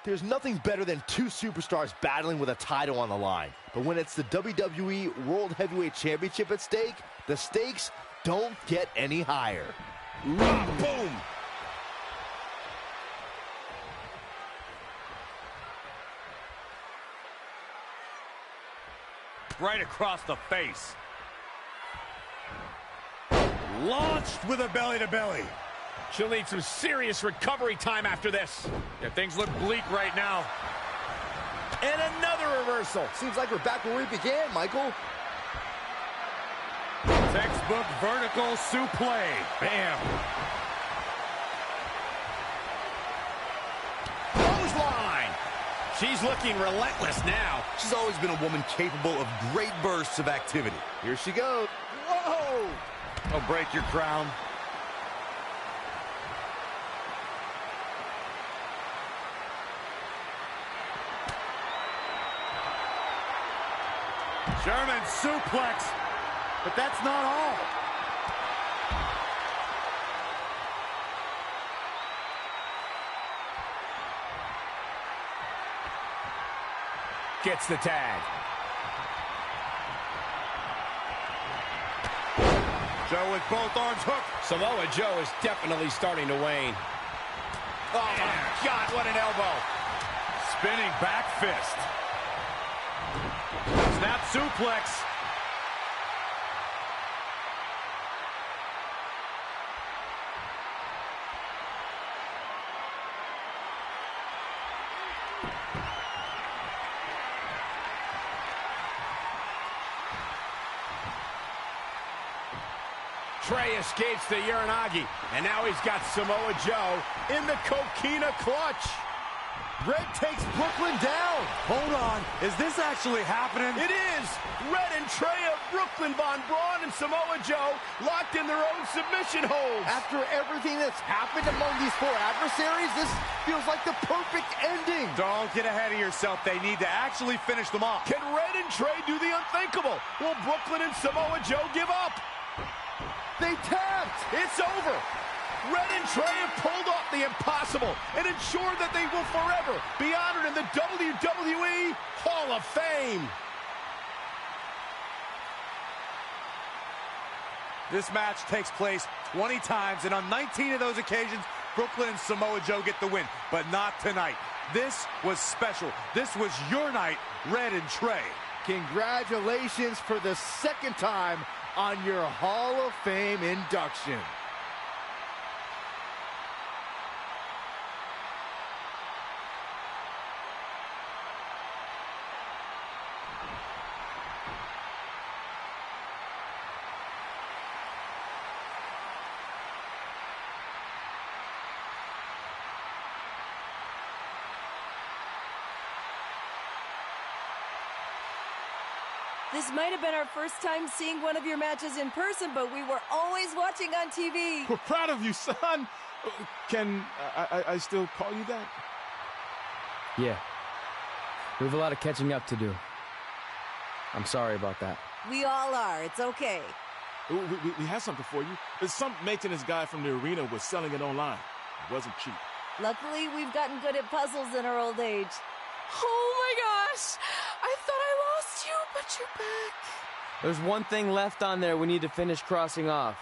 There's nothing better than two superstars battling with a title on the line. But when it's the WWE World Heavyweight Championship at stake, the stakes don't get any higher. Boom! Right across the face. Launched with a belly-to-belly. She'll need some serious recovery time after this. Yeah, things look bleak right now. And another reversal. Seems like we're back where we began, Michael. Textbook vertical suplex. Bam. Clothesline. She's looking relentless now. She's always been a woman capable of great bursts of activity. Here she goes. Whoa! Don't break your crown. German suplex, but that's not all. Gets the tag. Joe with both arms hooked. Samoa Joe is definitely starting to wane. Oh, my God, what an elbow. Spinning back fist. Snap suplex. Trey escapes the Uranagi, and now he's got Samoa Joe in the coquina clutch. Red takes Brooklyn down. Hold on. Is this actually happening? It is. Red and Trey of Brooklyn Von Braun and Samoa Joe locked in their own submission holds. After everything that's happened among these four adversaries, this feels like the perfect ending. Don't get ahead of yourself. They need to actually finish them off. Can Red and Trey do the unthinkable? Will Brooklyn and Samoa Joe give up? They tapped. It's over. Red and Trey have pulled off the impossible and ensured that they will forever be honored in the WWE Hall of Fame. This match takes place 20 times, and on 19 of those occasions, Brooklyn and Samoa Joe get the win, but not tonight. This was special. This was your night, Red and Trey. Congratulations for the second time on your Hall of Fame induction. This might have been our first time seeing one of your matches in person, but we were always watching on TV. We're proud of you, son. Can I still call you that? Yeah. We have a lot of catching up to do. I'm sorry about that. We all are. It's okay. We have something for you. Some maintenance guy from the arena was selling it online. It wasn't cheap. Luckily, we've gotten good at puzzles in our old age. Oh my gosh! I thought I lost you, but you're back. There's one thing left on there we need to finish crossing off.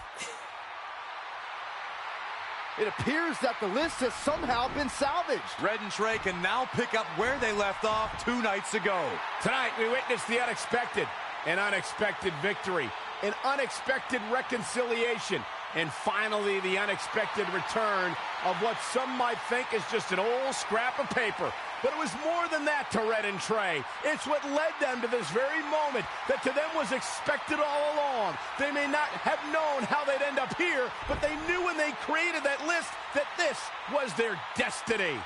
It appears that the list has somehow been salvaged. Red and Trey can now pick up where they left off 2 nights ago. Tonight, we witnessed the unexpected, an unexpected victory, an unexpected reconciliation, and finally the unexpected return of what some might think is just an old scrap of paper. But it was more than that to Red and Trey. It's what led them to this very moment that to them was expected all along. They may not have known how they'd end up here, but they knew when they created that list that this was their destiny.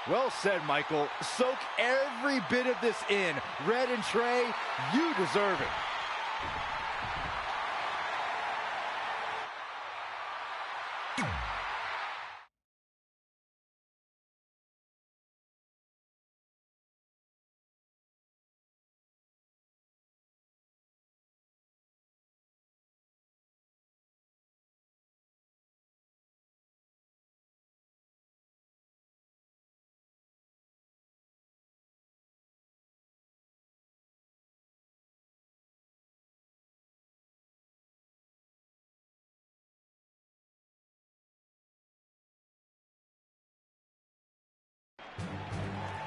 Well said, Michael. Soak every bit of this in. Red and Trey, you deserve it.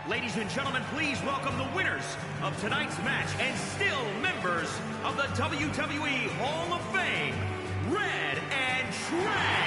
Ladies and gentlemen, please welcome the winners of tonight's match and still members of the WWE Hall of Fame, Red and Trey.